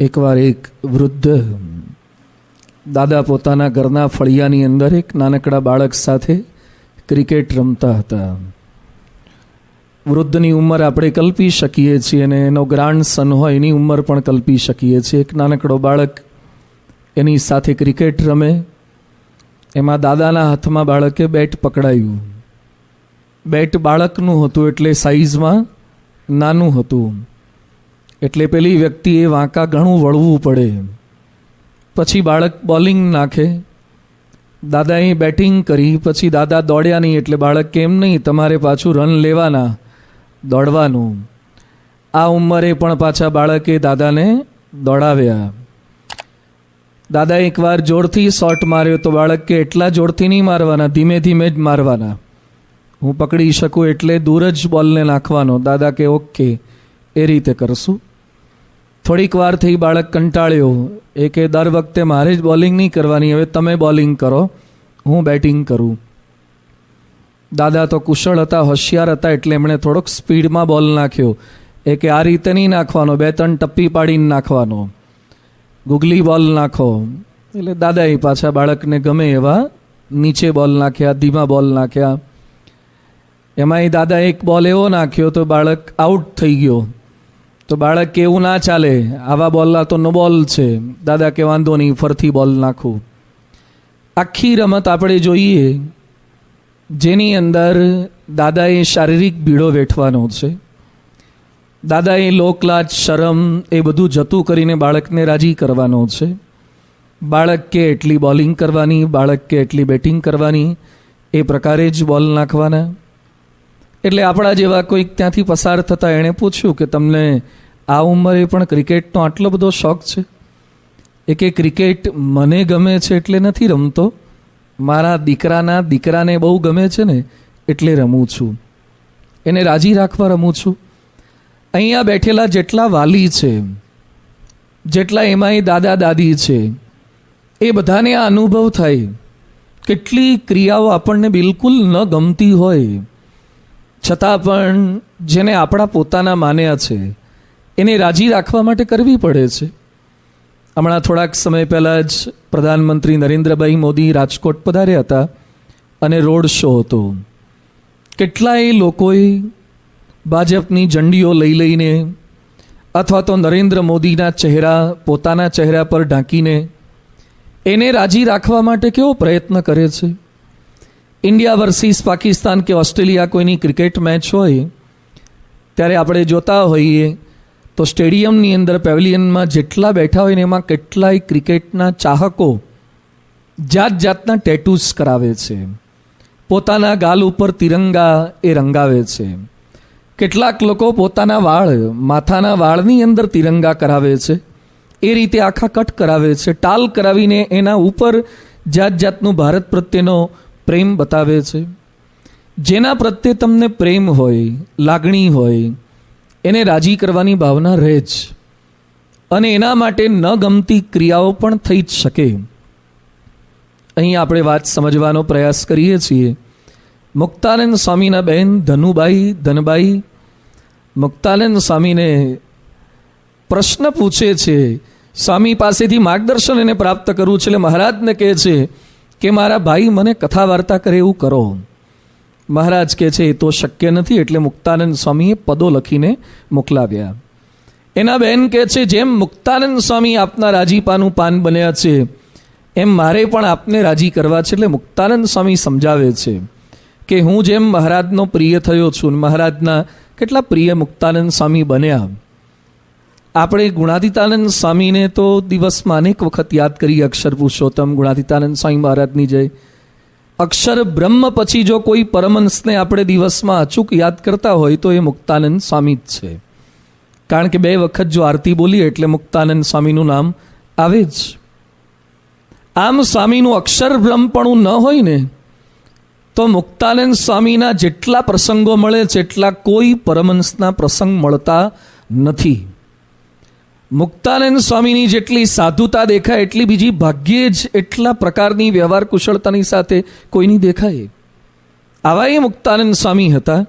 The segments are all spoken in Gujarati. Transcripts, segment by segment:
એકવાર એક વૃદ્ધ દાદા પોતાના ઘરના ફળિયાની અંદર એક નાનકડા બાળક સાથે ક્રિકેટ રમતા હતા. વૃદ્ધની ઉંમર આપણે કલ્પી શકીએ છીએ અને એનો ગ્રાન્ડ સન હોય એની ઉંમર પણ કલ્પી શકીએ છીએ. એક નાનકડો બાળક એની સાથે ક્રિકેટ રમે. એમાં દાદાના હાથમાં બાળકે બેટ પકડાયું. બેટ બાળકનું હતું એટલે સાઇઝમાં નાનું હતું, એટલે પેલી વ્યક્તિએ વાંકા ઘણું વળવું પડે. પછી બાળક બોલિંગ નાખે, દાદાએ બેટિંગ કરી. પછી દાદા દોડ્યા નહીં એટલે બાળક કેમ નહીં, તમારે પાછું રન લેવાના, દોડવાનું. આ ઉંમરે પણ પાછા બાળકે દાદાને દોડાવ્યા. દાદાએ એકવાર જોરથી શોટ માર્યો તો બાળક કે એટલા જોરથી નહીં મારવાના, ધીમે ધીમે જ મારવાના, હું પકડી શકું એટલે દૂર જ બોલને નાખવાનો. દાદા કે ઓકે, એ રીતે કરશું. થોડીક વાર થઈ બાળક કંટાળ્યો. એ કે દર વખતે મારે જ બોલિંગ નહીં કરવાની, હવે તમે બોલિંગ કરો, હું બેટિંગ કરું. દાદા તો કુશળ હતા, હોશિયાર હતા, એટલે એમણે થોડોક સ્પીડમાં બોલ નાખ્યો. એ કે આ રીતે નહીં નાખવાનો, 2-3 ટપ્પી પાડીને નાખવાનો, ગુગલી બોલ નાખો. એટલે દાદાએ પાછા બાળકને ગમે એવા નીચે બોલ નાખ્યા, ધીમા બોલ નાખ્યા. એમાંય દાદા એક બોલ એવો નાખ્યો તો બાળક આઉટ થઈ ગયો. તો બાળક કે એવું ના ચાલે, આવા બોલના તો નો બોલ છે. દાદા કે વાંધો નહીં, ફરથી બોલ નાખું. આખી રમત આપણે જોઈએ જેની અંદર દાદાએ શારીરિક બીડો વેઠવાનો છે. દાદાએ લોકલાજ, શરમ એ બધું જતું કરીને બાળકને રાજી કરવાનો છે. બાળક કે એટલી બોલિંગ કરવાની, બાળક કે એટલી બેટિંગ કરવાની, એ પ્રકારે જ બોલ નાખવાના. એટલે આપણા જેવા કોઈક ત્યાંથી પસાર થતા એણે પૂછ્યું કે તમને આ ઉંમરે પણ ક્રિકેટનો આટલો બધો શોખ છે? એ કે ક્રિકેટ મને ગમે છે એટલે નથી રમતો, મારા દીકરાને બહુ ગમે છે ને એટલે રમું છું, એને રાજી રાખવા રમું છું. અહીંયા બેઠેલા જેટલા વાલી છે, જેટલા એમાંય દાદા દાદી છે, એ બધાને આ અનુભવ થાય. કેટલી ક્રિયાઓ આપણને બિલકુલ ન ગમતી હોય છતાં પણ જેને આપણા પોતાના માન્યા છે એને રાજી રાખવા માટે કરવી પડે છે. હમણાં થોડાક સમય પહેલાં જ પ્રધાનમંત્રી નરેન્દ્રભાઈ મોદી રાજકોટ પધાર્યા હતા અને રોડ શો હતો. કેટલાય લોકોએ ભાજપની ઝંડીઓ લઈ લઈને અથવા તો નરેન્દ્ર મોદીના ચહેરા પોતાના ચહેરા પર ઢાંકીને એને રાજી રાખવા માટે કેવો પ્રયત્ન કરે છે. ઇન્ડિયા વર્સિસ પાકિસ્તાન કે ઓસ્ટ્રેલિયા કોઈની ક્રિકેટ મેચ હોય ત્યારે આપણે જોતા હોઈએ તો સ્ટેડિયમની અંદર પેવેલિયનમાં જેટલા બેઠા હોય ને એમાં કેટલાય ક્રિકેટના ચાહકો જાત જાતના ટેટૂઝ કરાવે છે, પોતાના ગાલ ઉપર તિરંગા એ રંગાવે છે. કેટલાક લોકો પોતાના વાળ, માથાના વાળની અંદર તિરંગા કરાવે છે, એ રીતે આખા કટ કરાવે છે, ટાલ કરાવીને એના ઉપર જાત જાતનું ભારત પ્રત્યેનો પ્રેમ બતાવે છે. જેના પ્રત્યે તમને પ્રેમ હોય, લાગણી હોય, એને રાજી કરવાની ભાવના રહે જ, અને એના માટે ન ગમતી ક્રિયાઓ પણ થઈ જ શકે. અહીં આપણે વાત સમજવાનો પ્રયાસ કરીએ છીએ. મુક્તાનંદ સ્વામીના બહેન ધનબાઈ મુક્તાનંદ સ્વામીને પ્રશ્ન પૂછે છે, સ્વામી પાસેથી માર્ગદર્શન એને પ્રાપ્ત કરવું છે. એટલે મહારાજને કહે છે કે મારા ભાઈ મને કથા વાર્તા કરે એવું કરો. મહારાજ કહે છે એ તો શક્ય નથી. એટલે મુક્તાનંદ સ્વામીએ પદો લખીને મોકલાવ્યા. એના બહેન કહે છે જેમ મુક્તાનંદ સ્વામી આપના રાજીપાનું પાન બન્યા છે એમ મારે પણ આપને રાજી કરવા છે. એટલે મુક્તાનંદ સ્વામી સમજાવે છે કે હું જેમ મહારાજનો પ્રિય થયો છું, મહારાજના કેટલા પ્રિય મુક્તાનંદ સ્વામી બન્યા. આપણે ગુણાતીતાનંદ સ્વામીને તો દિવસમાં અનેક વખત યાદ કરીએ. અક્ષર પુરુષોત્તમ ગુણાતીતાનંદ સ્વામી મહારાજની જય. અક્ષર બ્રહ્મ પછી જો કોઈ પરમહંસને આપણે દિવસમાં અચૂક યાદ કરતા હોય તો એ મુક્તાનંદ સ્વામી જ છે. કારણ કે 2 વખત જો આરતી બોલીએ એટલે મુક્તાનંદ સ્વામીનું નામ આવે જ. આમ સ્વામીનું અક્ષર બ્રહ્મપણું ન હોય ને તો મુક્તાનંદ સ્વામીના જેટલા પ્રસંગો મળે છે એટલા કોઈ પરમહંસના પ્રસંગ મળતા નથી. મુક્તાનંદ સ્વામીની જેટલી સાધુતા દેખાય એટલી બીજી ભાગ્યે જ એટલા પ્રકારની વ્યવહાર કુશળતાની સાથે કોઈની દેખાય. આવા એ મુક્તાનંદ સ્વામી હતા.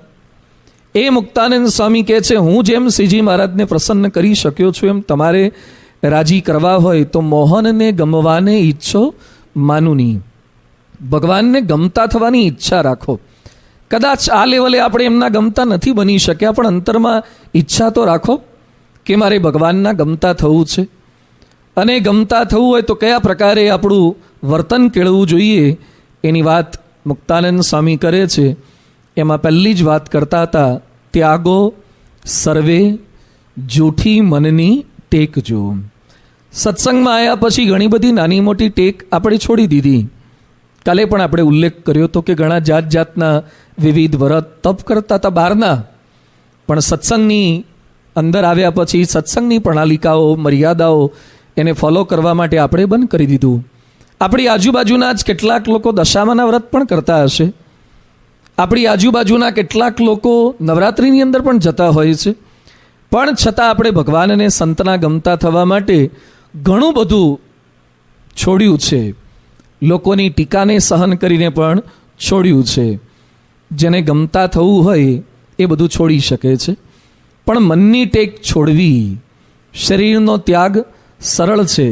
એ મુક્તાનંદ સ્વામી કહે છે હું જેમ શ્રીજી મહારાજને પ્રસન્ન કરી શક્યો છું એમ તમારે રાજી કરવા હોય તો મોહનને ગમવાને ઈચ્છો માનુની. ભગવાનને ગમતા થવાની ઈચ્છા રાખો. કદાચ આ લેવલે આપણે એમના ગમતા નથી બની શક્યા, પણ અંતરમાં ઈચ્છા તો રાખો કે મારે ભગવાનના ગમતા થવું છે. અને ગમતા થવું હોય તો કયા પ્રકારે આપણું વર્તન કેળવવું જોઈએ એની વાત મુક્તાનંદ સ્વામી કરે છે. એમાં પહેલી જ વાત કરતા હતા, ત્યાગો સર્વે જૂઠી મનની ટેક જો. સત્સંગમાં આવ્યા પછી ઘણી બધી નાની મોટી ટેક આપણે છોડી દીધી. કાલે પણ આપણે ઉલ્લેખ કર્યો હતો કે ઘણા જાત જાતના વિવિધ વ્રત તપ કરતા હતા બહારના, પણ સત્સંગની અંદર આવ્યા પછી સત્સંગની પ્રણાલિકાઓ મર્યાદાઓ એને ફોલો કરવા માટે આપણે બંધ કરી દીધું. આપણી આજુબાજુના જ કેટલાક લોકો દશામાના વ્રત પણ કરતા હશે. આપણી આજુબાજુના કેટલાક લોકો નવરાત્રિની અંદર પણ જતા હોય છે, પણ છતાં આપણે ભગવાન અને સંતના ગમતા થવા માટે ઘણું બધું છોડ્યું છે. લોકોની ટીકાને સહન કરીને પણ છોડ્યું છે. જેને ગમતા થવું હોય એ બધું છોડી શકે છે, પણ મનની ટેક છોડવી. શરીરનો ત્યાગ સરળ છે,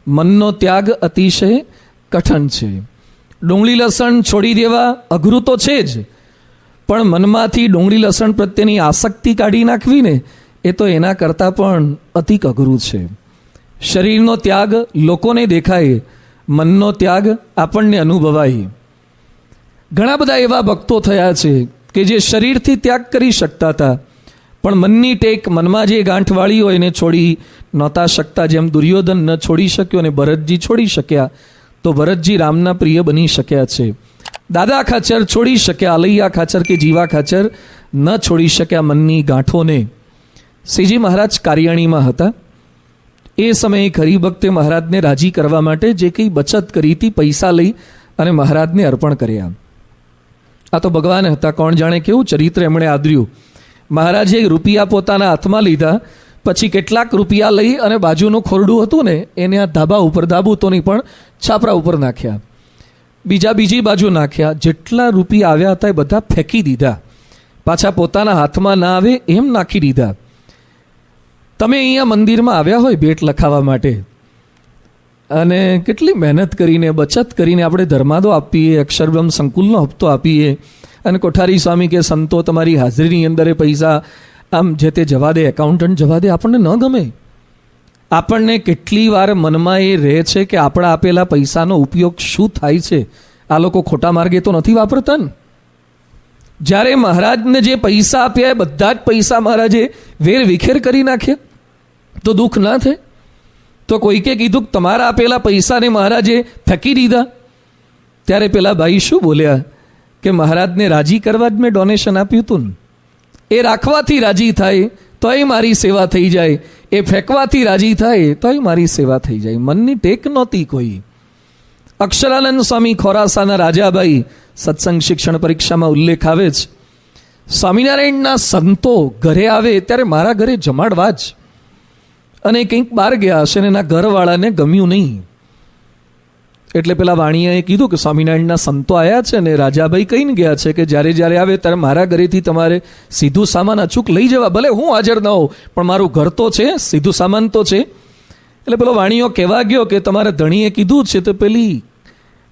મનનો ત્યાગ અતિશય કઠણ છે. ડુંગળી લસણ છોડી દેવા અઘરું તો છે જ, પણ મનમાંથી ડુંગળી લસણ પ્રત્યેની આસક્તિ કાઢી નાખવી ને એ તો એના કરતાં પણ અધિક અઘરું છે. શરીરનો ત્યાગ લોકોને દેખાય, મનનો ત્યાગ આપણને અનુભવાય. ઘણા બધા એવા ભક્તો થયા છે કે જે શરીરથી ત્યાગ કરી શકતા હતા, પણ મનની ટેક, મનમાં જે ગાંઠવાળી હોય એને છોડી નહોતા શકતા. જેમ દુર્યોધન ન છોડી શક્યો અને ભરતજી છોડી શક્યા, તો ભરતજી રામના પ્રિય બની શક્યા છે. દાદા ખાચર છોડી શક્યા, અલૈયા ખાચર કે જીવા ખાચર ન છોડી શક્યા મનની ગાંઠોને. શ્રીજી મહારાજ કારિયાણીમાં હતા. એ સમયે હરિભક્તે મહારાજને રાજી કરવા માટે જે કંઈ બચત કરી હતી, પૈસા લઈ અને મહારાજને અર્પણ કર્યા. આ તો ભગવાન હતા, કોણ જાણે કેવું ચરિત્ર એમણે આદર્યું. મહારાજે રૂપિયા પોતાના હાથમાં લીધા, પછી કેટલાક રૂપિયા લઈ અને બાજુનું ખોરડું હતું ને એને આ ધાબા ઉપર, ધાબુ તો નહીં પણ છાપરા ઉપર નાખ્યા, બીજી બાજુ નાખ્યા. જેટલા રૂપિયા આવ્યા હતા એ બધા ફેંકી દીધા, પાછા પોતાના હાથમાં ના આવે એમ નાખી દીધા. તમે અહીંયા મંદિરમાં આવ્યા હોય ભેટ લખાવવા માટે, અને કેટલી મહેનત કરીને બચત કરીને આપણે ધર્માદો આપીએ, અક્ષરબ્રહ્મ સંકુલનો હપ્તો આપીએ, અને કોઠારી સ્વામી કે સંતો તમારી હાજરીની અંદર એ પૈસા આમ જે તે જવા દે, એકાઉન્ટન્ટ જવા દે, આપણને ન ગમે. આપણને કેટલી વાર મનમાં એ રહે છે કે આપણા આપેલા પૈસાનો ઉપયોગ શું થાય છે. આ લોકો ખોટા માર્ગે તો નથી વાપરતા ને. જ્યારે મહારાજને જે પૈસા આપ્યા એ બધા જ પૈસા મહારાજે વેર વિખેર કરી નાખ્યા, તો દુઃખ ના થાય? તો કોઈકે કીધું કે તમારા આપેલા પૈસાને મહારાજે ફેંકી દીધા. ત્યારે પેલા ભાઈ શું બોલ્યા કે મહારાજને રાજી કરવા જ મેં ડોનેશન આપ્યું હતું ને. એ રાખવાથી રાજી થાય તોય મારી સેવા થઈ જાય, એ ફેંકવાથી રાજી થાય તોય મારી સેવા થઈ જાય. મનની ટેક નહોતી કોઈ. અક્ષરાનંદ સ્વામી ખોરાસાના રાજાભાઈ સત્સંગ શિક્ષણ પરીક્ષામાં ઉલ્લેખ આવે છે, સ્વામિનારાયણના સંતો ઘરે આવે ત્યારે મારા ઘરે જમાડવા જ. અને કંઈક બહાર ગયા હશે ને એના ઘરવાળાને ગમ્યું નહીં, એટલે પેલા વાણિયાએ કીધું કે સ્વામિનારાયણના સંતો આવ્યા છે ને રાજાભાઈ કહીને ગયા છે કે જ્યારે જ્યારે આવે ત્યારે મારા ઘરેથી તમારે સીધું સામાન અચૂક લઈ જવા, ભલે હું હાજર ન હોઉં પણ મારું ઘર તો છે, સીધું સામાન તો છે. એટલે પેલો વાણિયો કહેવા ગયો કે તમારા ધણીએ કીધું છે, તો પેલી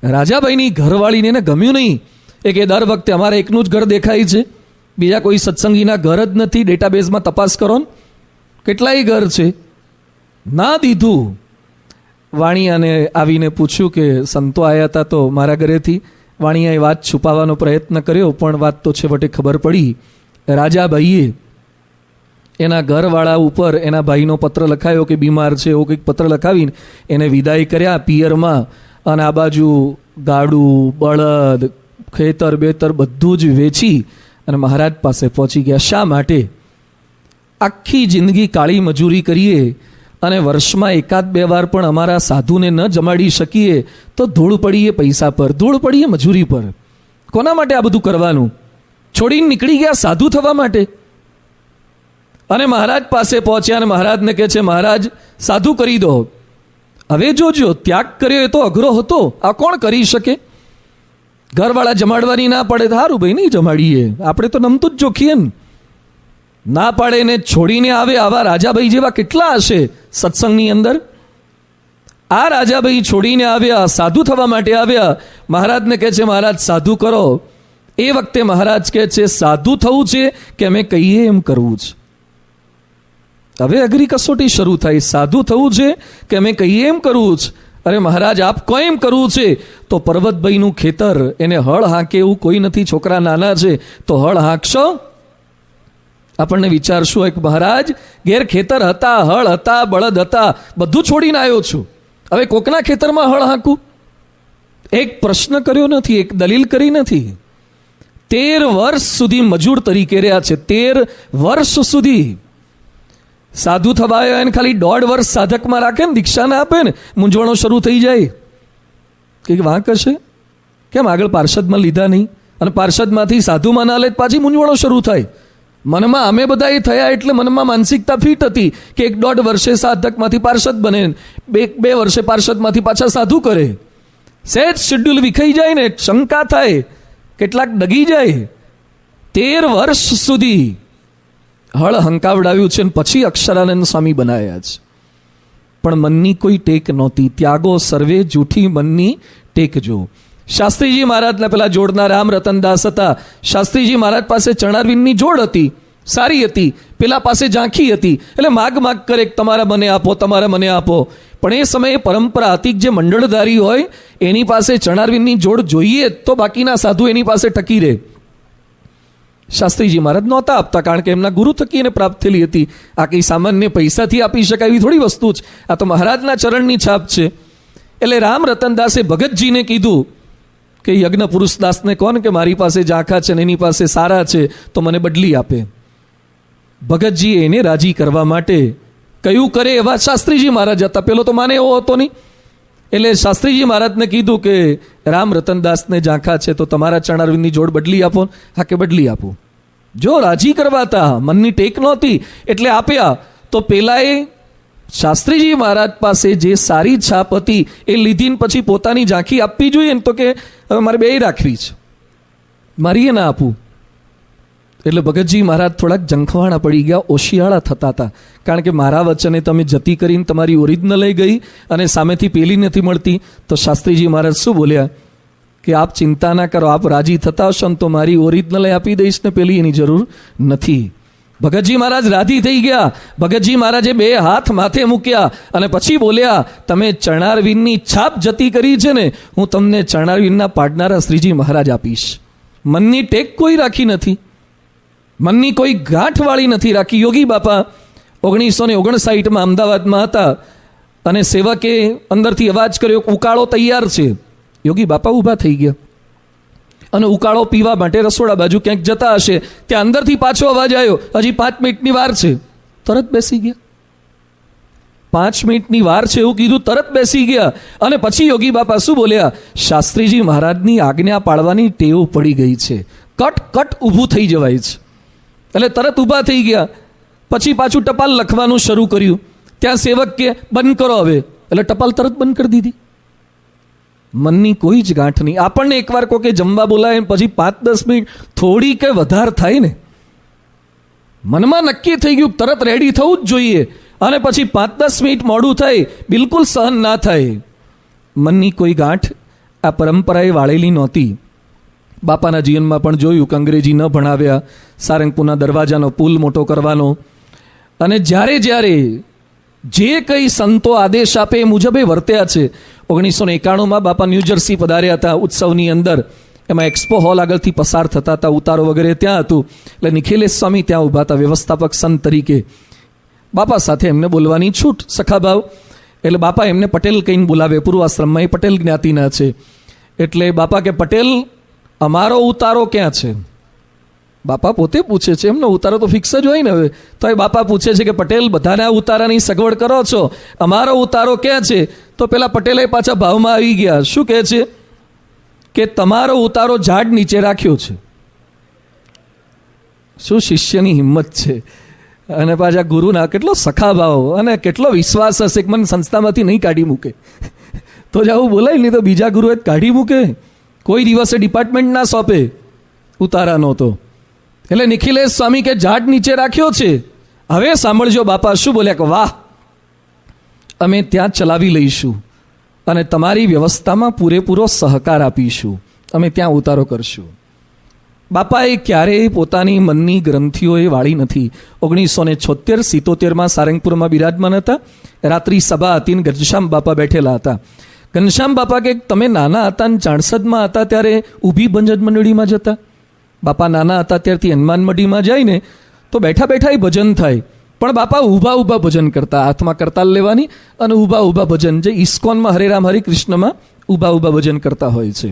રાજાભાઈની ઘરવાળીને એને ગમ્યું નહીં. એ કે દર વખતે અમારે એકનું જ ઘર દેખાય છે, બીજા કોઈ સત્સંગીના ઘર જ નથી, ડેટાબેઝમાં તપાસ કરો ને કેટલાય ઘર છે. ના દીધું. વાણિયાને આવીને પૂછ્યું કે સંતો આવ્યા હતા તો મારા ઘરેથી. વાણિયાએ વાત છુપાવવાનો પ્રયત્ન કર્યો, પણ વાત તો છેવટે ખબર પડી. રાજાભાઈએ એના ઘરવાળા ઉપર એના ભાઈનો પત્ર લખાયો કે બીમાર છે, એવો કંઈક પત્ર લખાવીને એને વિદાય કર્યા પિયરમાં. અને આ બાજુ ગાડું, બળદ, ખેતર બેતર બધું જ વેચી અને મહારાજ પાસે પહોંચી ગયા. શા માટે? આખી જિંદગી કાળી મજૂરી કરીએ અને વર્ષમાં એકાદ બે વાર પણ અમારા સાધુને ન જમાડી શકીએ તો ધૂળ પડીએ પૈસા પર, ધૂળ પડીએ મજૂરી પર. કોના માટે આ બધું કરવાનું? છોડીને નીકળી ગયા સાધુ થવા માટે. અને મહારાજ પાસે પહોંચ્યા અને મહારાજને કહે છે મહારાજ સાધુ કરી દો. હવે જોજો, ત્યાગ કર્યો એ તો અઘરો હતો, આ કોણ કરી શકે? ઘરવાળા જમાડવાની ના પડે, સારું ભાઈ નહીં જમાડીએ, આપણે તો નમતું જ જોખીએ ને. ના પાડે ને છોડીને આવે આવા રાજાભાઈ જેવા કેટલા હશે સત્સંગની અંદર. આ રાજાભાઈ છોડીને આવ્યા, સાધુ થવા માટે આવ્યા. મહારાજને કહે છે મહારાજ સાધુ કરો. એ વખતે મહારાજ કહે છે સાધુ થવું છે કે અમે કહીએ એમ કરવું છે. હવે અઘરી કસોટી શરૂ થાય. સાધુ થવું છે કે અમે કહીએ એમ કરવું છે? અરે મહારાજ આપ કહો એમ કરવું છે તો પર્વતભાઈનું ખેતર, એને હળ હાંકે એવું કોઈ નથી, છોકરા નાના છે તો હળ હાંકશો? આપણને વિચારશું એક મહારાજ ઘેર ખેતર હતા, હળ હતા, બળદ હતા, બધું છોડીને આવ્યો છું, હવે કોકના ખેતરમાં હળ હાંકું? એક પ્રશ્ન કર્યો નથી, એક દલીલ કરી નથી. 13 વર્ષ સુધી મજૂર તરીકે રહ્યા છે. 13 વર્ષ સુધી. સાધુ થવા આવ્યા એને ખાલી 1.5 વર્ષ સાધકમાં રાખે ને, દીક્ષા ના આપે ને, મૂંઝવણો શરૂ થઈ જાય કે વાંક હશે, કેમ આગળ પાર્ષદમાં લીધા નહીં, અને પાર્ષદમાંથી સાધુમાં ના લે પાછી મૂંઝવણો શરૂ થાય. મનમાં અમે બધા એ થયા એટલે મનમાં માનસિકતા ફિટ હતી કે 1.5 વર્ષે સાધકમાંથી પાર્ષદ બને, 2 વર્ષે પાર્ષદમાંથી પાછા સાધુ કરે. સહેજ શેડ્યુલ વિખાઈ જાય ને શંકા થાય, કેટલાક ડગી જાય. 13 વર્ષ સુધી હળ હંકાવડાવ્યું છે, પછી અક્ષરાનંદ સ્વામી બનાવ્યા છે. પણ મનની કોઈ ટેક નહોતી. ત્યાગો સર્વે જૂઠી મનની ટેક જો. શાસ્ત્રીજી મહારાજના પેલા જોડના રામ રતનદાસ હતા. શાસ્ત્રીજી મહારાજ પાસે ચણારવીનની જોડ હતી, સારી હતી. પેલા પાસે ઝાંખી હતી, એટલે માગ કરે તમારા મને આપો, તમારા મને આપો. પણ એ સમયે પરંપરા હતી જે મંડળધારી હોય એની પાસે ચણારવીનની જોડ જોઈએ તો બાકીના સાધુ એની પાસે ટકી રહે. શાસ્ત્રીજી મહારાજ નહોતા આપતા, કારણ કે એમના ગુરુ થકી એને પ્રાપ્ત થયેલી હતી. આ કંઈ સામાન્ય પૈસાથી આપી શકાય એવી થોડી વસ્તુ છે, આ તો મહારાજના ચરણની છાપ છે. એટલે રામ રતનદાસે ભગતજીને કીધું કે યજ્ઞ પુરુષદાસને કોણ કે મારી પાસે ઝાંખા છે ને એની પાસે સારા છે તો મને બદલી આપે. ભગતજીએ એને રાજી કરવા માટે કયું કરે એવા શાસ્ત્રીજી મહારાજ હતા. પેલો તો માને એવો હતો નહીં. એટલે શાસ્ત્રીજી મહારાજને કીધું કે રામ રતનદાસને ઝાંખા છે તો તમારા ચણારવીનની જોડ બદલી આપો. હા કે બદલી આપો. જો રાજી કરવાતા, મનની ટેક નહોતી એટલે આપ્યા. તો પેલાએ શાસ્ત્રીજી મહારાજ પાસે જે સારી છાપ હતી એ લીધીને પછી પોતાની ઝાંખી આપવી જોઈએ ને, તો કે હવે મારે બે રાખવી છે, મારી એ ના આપું. એટલે ભગતજી મહારાજ થોડાક જંખવાણા પડી ગયા, ઓશિયાળા થતા હતા. કારણ કે મારા વચને તમે જતી કરીને તમારી ઓરિજિનલ લઈ ગઈ અને સામેથી પેલી નથી મળતી. તો શાસ્ત્રીજી મહારાજ શું બોલ્યા કે આપ ચિંતા ના કરો, આપ રાજી થતા હશો ને તો મારી ઓરિજિનલ આપી દઈશ ને પેલી એની જરૂર નથી. ભગતજી મહારાજ રાજી થઈ ગયા. ભગતજી મહારાજે 2 હાથ માથે મૂક્યા અને પછી બોલ્યા તમે ચણારવીનની છાપ જતી કરી છે ને, હું તમને ચણારવીનના પાડનારા શ્રીજી મહારાજ આપીશ. મનની ટેક કોઈ રાખી નથી, મનની કોઈ ગાંઠવાળી નથી રાખી. યોગી બાપા 1959માં અમદાવાદમાં હતા અને સેવકે અંદરથી અવાજ કર્યો ઉકાળો તૈયાર છે. યોગી બાપા ઊભા થઈ ગયા અને ઉકાળો પીવા માટે રસોડા બાજુ ક્યાંક જતા હશે, ત્યાં અંદરથી પાછો અવાજ આવ્યો હજી 5 મિનિટની વાર છે. તરત બેસી ગયા. 5 મિનિટની વાર છે એવું કીધું, તરત બેસી ગયા. અને પછી યોગી બાપા શું બોલ્યા, શાસ્ત્રીજી મહારાજની આજ્ઞા પાળવાની ટેવ પડી ગઈ છે, કટ ઊભું થઈ જવાય છે. એટલે તરત ઊભા થઈ ગયા. પછી પાછું ટપાલ લખવાનું શરૂ કર્યું. ત્યાં સેવક કે બંધ કરો હવે, એટલે ટપાલ તરત બંધ કરી દીધી. મનની કોઈ જ ગાંઠ નહીં. આપણને એકવાર કોઈ જમવા બોલાય પછી 5-10 મિનિટ થોડી કે વધાર થાય ને, મનમાં નક્કી થઈ ગયું તરત રેડી થવું જ જોઈએ, અને પછી 5-10 મિનિટ મોડું થાય બિલકુલ સહન ના થાય. મનની કોઈ ગાંઠ આ પરંપરાએ વાળેલી નહોતી. બાપાના જીવનમાં પણ જોયું કે અંગ્રેજી ન ભણાવ્યા, સારંગપુરના દરવાજાનો પુલ મોટો કરવાનો, અને જ્યારે જે કંઈ સંતો આદેશ આપે એ મુજબ એ વર્ત્યા છે. 1991માં બાપા ન્યૂજર્સી પધાર્યા હતા ઉત્સવની અંદર. એમાં એક્સપો હોલ આગળથી પસાર થતા હતા, ઉતારો વગેરે ત્યાં હતું. એટલે નિખિલેશ સ્વામી ત્યાં ઊભા હતા વ્યવસ્થાપક સંત તરીકે. બાપા સાથે એમને બોલવાની છૂટ, સખાભાવ. એટલે બાપા એમને પટેલ કહીને બોલાવે. પૂર્વાશ્રમમાં એ પટેલ જ્ઞાતિના છે. એટલે બાપા કે પટેલ અમારો ઉતારો ક્યાં છે? બાપા પોતે પૂછે છે, એમનો ઉતારો તો ફિક્સ જ હોય ને. હવે તો એ બાપા પૂછે છે કે પટેલ બધાના ઉતારાની સગવડ કરો છો, અમારો ઉતારો ક્યાં છે? તો પેલા પટેલે પાછા ભાવમાં આવી ગયા. શું કહે છે કે તમારો ઉતારો ઝાડ નીચે રાખ્યો છે. શું શિષ્યની હિંમત છે! અને પાછા ગુરુના કેટલો સખા ભાવ અને કેટલો વિશ્વાસ હશે કે મને સંસ્થામાંથી નહીં કાઢી મૂકે. તો જ આવું બોલાય, નહીં તો બીજા ગુરુએ કાઢી મૂકે. કોઈ દિવસે ડિપાર્ટમેન્ટ ના સોંપે ઉતારાનો. તો એટલે નિખિલેશ સ્વામી કે ઝાડ નીચે રાખ્યો છે. હવે સાંભળજો બાપા શું બોલ્યા કે વાહ, અમે ત્યાં ચલાવી લઈશું અને તમારી વ્યવસ્થામાં પૂરેપૂરો સહકાર આપીશું, અમે ત્યાં ઉતારો કરશું. બાપાએ ક્યારેય પોતાની મનની ગ્રંથિઓ એ વાળી નથી. 1976-77 સારંગપુરમાં બિરાજમાન હતા. રાત્રિ સભા હતી ને ઘનશ્યામ બાપા બેઠેલા હતા. ઘનશ્યામ બાપા કે તમે નાના હતા ને ચાણસદમાં હતા ત્યારે ઊભી ભજન મંડળીમાં જતા. બાપા નાના હતા ત્યારથી હનુમાન મંડીમાં જાય ને તો બેઠા બેઠા એ ભજન થાય, પણ બાપા ઊભા ઊભા ભજન કરતા, હાથમાં કરતાલ લેવાની અને ઊભા ઊભા ભજન, જે ઇસ્કોનમાં હરે રામ હરે કૃષ્ણમાં ઊભા ઊભા ભજન કરતા હોય છે.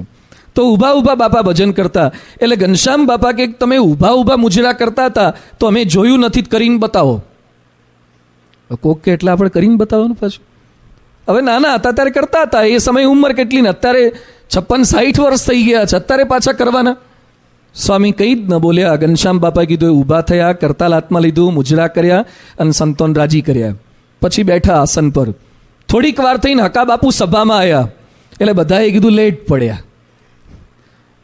તો ઊભા ઊભા બાપા ભજન કરતા. એટલે ઘનશ્યામ બાપા કે તમે ઊભા ઊભા મુજરા કરતા હતા તો અમે જોયું નથી, કરીને બતાવો. કોક કે એટલે આપણે કરીને બતાવવાનું પાછું. હવે નાના હતા ત્યારે કરતા હતા, એ સમય ઉંમર કેટલી ને અત્યારે 56-60 વર્ષ થઈ ગયા છે, અત્યારે પાછા કરવાના. સ્વામી કંઈ જ ન બોલ્યા. ઘનશ્યામ બાપા કીધું એ ઊભા થયા, કરતાલ હાથમાં લીધું, મુજરા કર્યા અને સંતોન રાજી કર્યા. પછી બેઠા આસન પર. થોડીક વાર થઈને હકા બાપુ સભામાં આવ્યા એટલે બધાએ કીધું લેટ પડ્યા.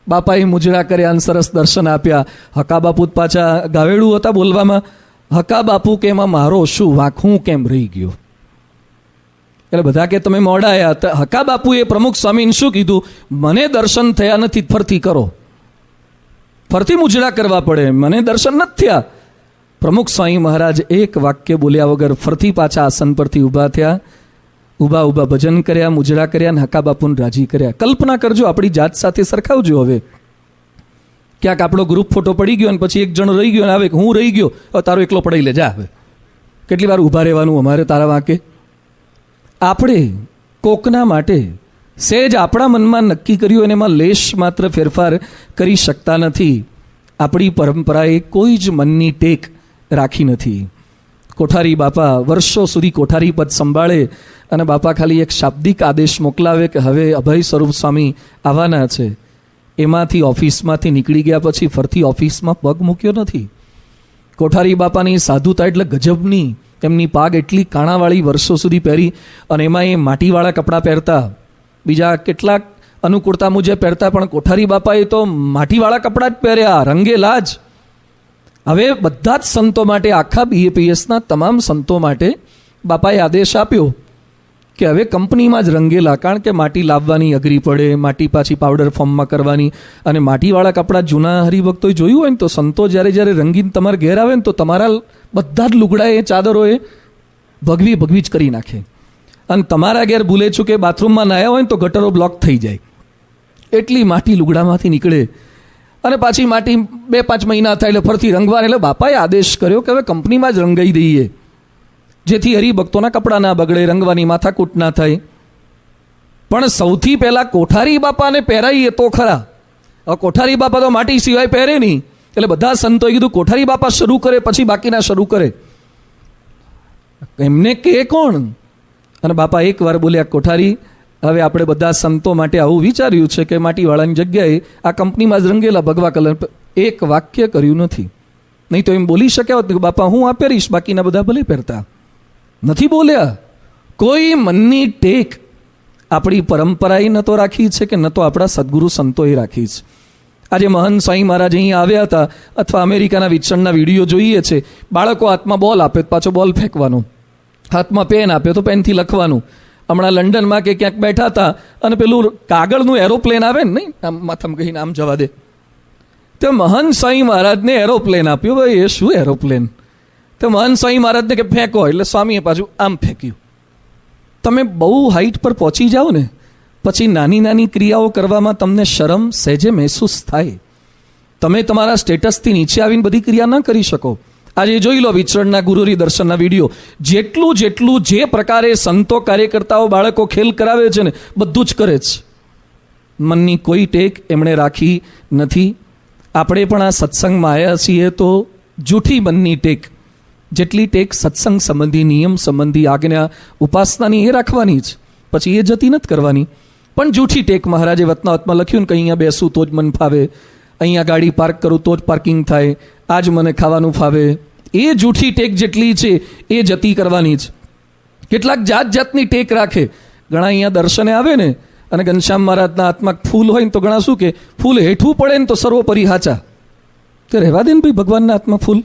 બાપાએ મુજરા કર્યા અને સરસ દર્શન આપ્યા. હકા બાપુ પાછા ગાવેડું હતા બોલવામાં. હકા બાપુ કે એમાં મારો શું વાંક, હું કેમ રહી ગયો? એટલે બધા કે તમે મોડા આવ્યા. હકા બાપુએ પ્રમુખ સ્વામીને શું કીધું, મને દર્શન થયા નથી, ફરતી કરો, ફરતી મુજરા કરવા પડે, મને દર્શન નથી થયા. પ્રમુખ સ્વામી મહારાજ એક વાક્ય બોલ્યા વગર ફરતી પાછા આસન પરથી ઊભા થયા, ઊભા ઊભા ભજન કર્યા, મુજરા કર્યા અને હકા બાપુને રાજી કર્યા. કલ્પના કરજો, આપણી જાત સાથે સરખાવજો. હવે ક્યાંક આપણો ગ્રુપ ફોટો પડી ગયો અને પછી એક જણો રહી ગયો અને આવે હું રહી ગયો, હવે તારો એકલો પડાઈ લે જા. હવે કેટલી વાર ઊભા રહેવાનું અમારે તારા વાંકે? આપણે કોકના માટે સહેજ આપણા મનમાં નક્કી કર્યું અને એમાં લેશ માત્ર ફેરફાર કરી શકતા નથી. આપણી પરંપરાએ કોઈ જ મનની ટેક રાખી નથી. કોઠારી બાપા વર્ષો સુધી કોઠારી પદ સંભાળે અને બાપા ખાલી એક શાબ્દિક આદેશ મોકલાવે કે હવે અભય સ્વરૂપ સ્વામી આવવાના છે. એમાંથી ઓફિસમાંથી નીકળી ગયા પછી ફરતી ઓફિસમાં પગ મૂક્યો નથી. કોઠારી બાપાની સાધુતા એટલે ગજબની. એમની પાગ એટલી કાણાવાળી વર્ષો સુધી પહેરી અને એમાં એ માટીવાળા કપડાં પહેરતા, બીજા કેટલાક અનુકૂળતા મુજબ પહેરતા, પણ કોઠારી બાપાએ તો માટીવાળા કપડાં જ પહેર્યા, રંગેલા જ. હવે બધા જ સંતો માટે, આખા BAPSના તમામ સંતો માટે બાપાએ આદેશ આપ્યો કે હવે કંપનીમાં જ રંગેલા, કારણ કે માટી લાવવાની અઘરી પડે, માટી પાછી પાવડર ફોર્મમાં કરવાની, અને માટીવાળા કપડાં જૂના હરિભક્તોએ જોયું હોય ને તો સંતો જ્યારે જ્યારે રંગીન તમારા ઘેર આવે ને તો તમારા બધા જ લુગડાએ ચાદરોએ ભગવી ભગવી જ કરી નાખે. અને તમારા ઘેર ભૂલે છું કે બાથરૂમમાં નાહ્યા હોય ને તો ગટરો બ્લોક થઈ જાય, એટલી માટી લુગડામાંથી નીકળે. અને પાછી માટી 2-5 મહિના થાય એટલે ફરતી રંગવાની. એટલે બાપાએ આદેશ કર્યો કે હવે કંપનીમાં જ રંગાઈ દઈએ, જેથી હરિભક્તોના કપડાં ના બગડે, રંગવાની માથાકૂટ ના થાય. પણ સૌથી પહેલાં કોઠારી બાપાને પહેરાઈએ તો ખરા. હવે કોઠારી બાપા તો માટી સિવાય પહેરે નહીં, એટલે બધા સંતોએ કીધું કોઠારી બાપા શરૂ કરે પછી બાકીના શરૂ કરે. એમને કે કોણ? અને બાપા એકવાર બોલ્યા, કોઠારી હવે આપણે બધા સંતો માટે આવું વિચાર્યું છે કે માટીવાળાની જગ્યાએ આ કંપનીમાં જ રંગેલા ભગવા કલર. એક વાક્ય કર્યું નથી. નહીં તો એમ બોલી શક્યા હોત કે બાપા હું આ પહેરીશ, બાકીના બધા ભલે પહેરતા. નથી બોલ્યા. કોઈ મનની ટેક આપણી પરંપરાએ ન તો રાખી છે કે ન તો આપણા સદગુરુ સંતોએ રાખી છે. આજે મહંત સ્વામી મહારાજ અહીંયા આવ્યા હતા, અથવા અમેરિકાના વિચરણના વિડીયો જોઈએ છે, બાળકો હાથમાં બોલ આપે પાછો બોલ ફેંકવાનો, હાથમાં પેન આપે તો પેનથી લખવાનું. હમણાં લંડનમાં કે ક્યાંક બેઠા હતા અને પેલું કાગળનું એરોપ્લેન આવે ને, નહીં આમ માથામાં કહીને આમ જવા દે, તો મહંત સ્વામી મહારાજને એરોપ્લેન આપ્યું. ભાઈ એ શું એરોપ્લેન? તો મહંત સ્વામી મહારાજને કે ફેંકો, એટલે સ્વામીએ પાછું આમ ફેંક્યું. તમે બહુ હાઈટ પર પહોંચી જાઓ ને પછી નાની નાની ક્રિયાઓ કરવામાં તમને શરમ સહેજે મહેસૂસ થાય. તમે તમારા સ્ટેટસથી નીચે આવીને બધી ક્રિયા ન કરી શકો. આજે જોઈ લો વિચરણના ગુરુરી દર્શનના વિડીયો, જેટલું જે પ્રકારે સંતો કાર્યકર્તાઓ બાળકો ખેલ કરાવે છે ને બધું જ કરે છે. મનની કોઈ ટેક એમણે રાખી નથી. આપણે પણ આ સત્સંગમાં આવ્યા છીએ તો જૂઠી મનની ટેક, જેટલી ટેક સત્સંગ સંબંધી, નિયમ સંબંધી, આજ્ઞા ઉપાસનાની એ રાખવાની જ, પછી એ જતી નથી કરવાની. પણ જૂઠી ટેક મહારાજે વતનાવતમાં લખ્યું ને કે અહીંયા બેસું તો જ મન ફાવે, અહીંયા ગાડી પાર્ક કરું તો જ પાર્કિંગ થાય, આજ મને ખાવાનું ફાવે. એ જૂઠી ટેક જેટલી છે એ જતી કરવાની જ. કેટલાક જાત જાતની ટેક રાખે. ઘણા અહીંયા દર્શને આવે ને અને ઘનશ્યામ મહારાજના હાથમાં ફૂલ હોય ને તો ઘણા શું કે ફૂલ હેઠું પડે ને તો સર્વોપરી હાચા, તો રહેવા દે ને ભાઈ ભગવાનના હાથમાં ફૂલ.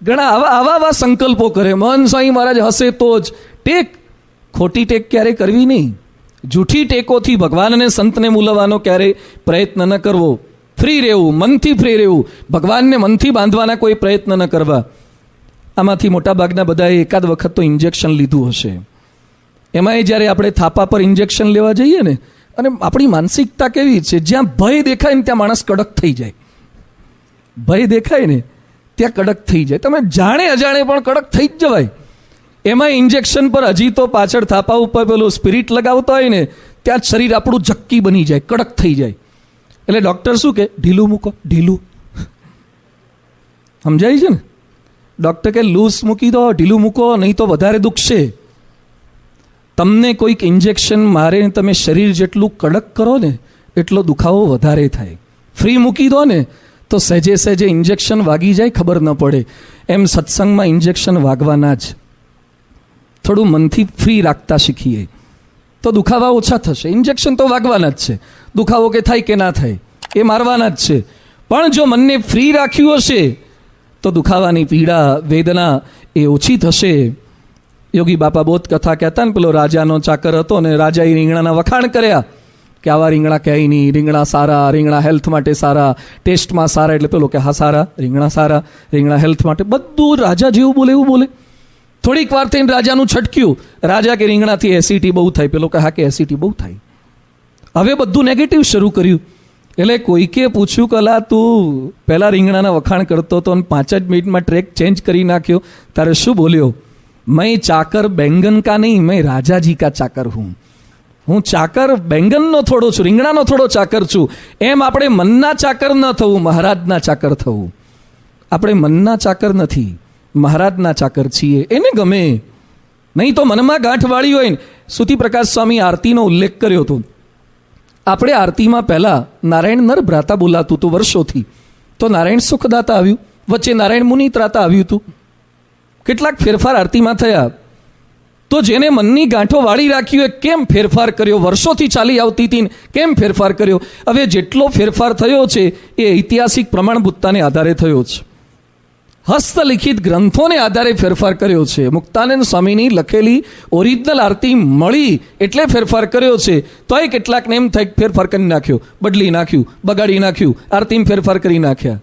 ઘણા આવા સંકલ્પો કરે. મહંત સ્વામી મહારાજ હસે તો જ ટેક. ખોટી ટેક ક્યારેય કરવી નહીં. જૂઠી ટેકોથી ભગવાન અને સંતને મૂલવાનો ક્યારેય પ્રયત્ન ન કરવો. ફ્રી રહેવું, મનથી ફ્રી રહેવું, ભગવાનને મનથી બાંધવાના કોઈ પ્રયત્ન ન કરવા. આમાંથી મોટાભાગના બધાએ એકાદ વખત તો ઇન્જેક્શન લીધું હશે. એમાંય જ્યારે આપણે થાપા પર ઇન્જેક્શન લેવા જઈએ ને, અને આપણી માનસિકતા કેવી છે, જ્યાં ભય દેખાય ને ત્યાં માણસ કડક થઈ જાય. ભય દેખાય ને ત્યાં કડક થઈ જાય. તમે જાણે અજાણે પણ કડક થઈ જ જવાય. એમાં ઇન્જેક્શન પર હજી તો પાછળ થાપા ઉપર પેલું સ્પિરિટ લગાવતા હોય ને, ત્યાં જ શરીર આપણું ઝક્કી બની જાય, કડક થઈ જાય. એટલે ડૉક્ટર શું કે, ઢીલું મૂકો, ઢીલું. સમજાય છે ને? ડૉક્ટર કે લૂઝ મૂકી દો, ઢીલું મૂકો, નહીં તો વધારે દુખશે. તમને કોઈક ઇન્જેક્શન મારે તમે શરીર જેટલું કડક કરો ને એટલો દુખાવો વધારે થાય. ફ્રી મૂકી દો ને તો સહેજે સહેજે ઇન્જેક્શન વાગી જાય, ખબર ન પડે. એમ સત્સંગમાં ઇન્જેક્શન વાગવાના જ. થોડું મનથી ફ્રી રાખતા શીખીએ તો દુખાવા ઓછા થશે. ઇન્જેક્શન તો વાગવાના જ છે, દુખાવો કે થાય કે ના થાય એ મારવાના જ છે. પણ જો મનને ફ્રી રાખ્યું હશે તો દુખાવાની પીડા, વેદના એ ઓછી થશે. યોગી બાપા બોધ કથા કહેતા ને, પેલો રાજાનો ચાકર હતો ને રાજાએ રીંગણાના વખાણ કર્યા કે આવા રીંગણા ક્યાંય નહીં, રીંગણા સારા, રીંગણા હેલ્થ માટે સારા, ટેસ્ટમાં સારા. એટલે પેલો કે હા સારા, રીંગણા હેલ્થ માટે. બધું રાજા જેવું બોલે એવું બોલે. થોડીક વાર થઈને રાજાનું છટક્યું. રાજા કે રીંગણાથી એસિડિટી બહુ થાય. પેલો કે હા કે એસિડિટી બહુ થાય. હવે બધું નેગેટિવ શરૂ કર્યું. એટલે કોઈકે પૂછ્યું કે અલા તું પહેલાં રીંગણાના વખાણ કરતો હતો અને 5 જ મિનિટમાં ટ્રેક ચેન્જ કરી નાખ્યો, તારે શું બોલ્યો? मैं चाकर बैंगन का नहीं, मैं राजा जी का चाकर हूँ. હું ચાકર બેંગનનો થોડો છું, રીંગણાનો થોડો ચાકર છું. એમ આપણે મનના ચાકર ન થવું, મહારાજના ચાકર થવું. આપણે મનના ચાકર નથી, મહારાજના ચાકર છીએ. એને ગમે. નહીં તો મનમાં ગાંઠ વાળી હોય ને. સુતી પ્રકાશ સ્વામી આરતીનો ઉલ્લેખ કર્યો હતો. આપણે આરતીમાં પહેલાં નારાયણ નર ભ્રાતા બોલાતું હતું વર્ષોથી. તો નારાયણ સુખદાતા આવ્યું, વચ્ચે નારાયણ મુનિ ત્રાતા આવ્યું હતું. કેટલાક ફેરફાર આરતીમાં થયા. તો જેને મનની ગાંઠો વાળી રાખી હોય કેમ ફેરફાર કર્યો? વર્ષોથી ચાલી આવતી હતી કેમ ફેરફાર કર્યો? હવે જેટલો ફેરફાર થયો છે એ ઐતિહાસિક પ્રમાણભૂતતાને આધારે થયો છે. હસ્તલિખિત ગ્રંથોને આધારે ફેરફાર કર્યો છે. મુક્તાનંદ સ્વામીની લખેલી ઓરિજિનલ આરતી મળી એટલે ફેરફાર કર્યો છે. તો એ કેટલાકને એમ થાય ફેરફાર કરી નાખ્યો, બદલી નાખ્યું, બગાડી નાખ્યું, આરતીમાં ફેરફાર કરી નાખ્યા.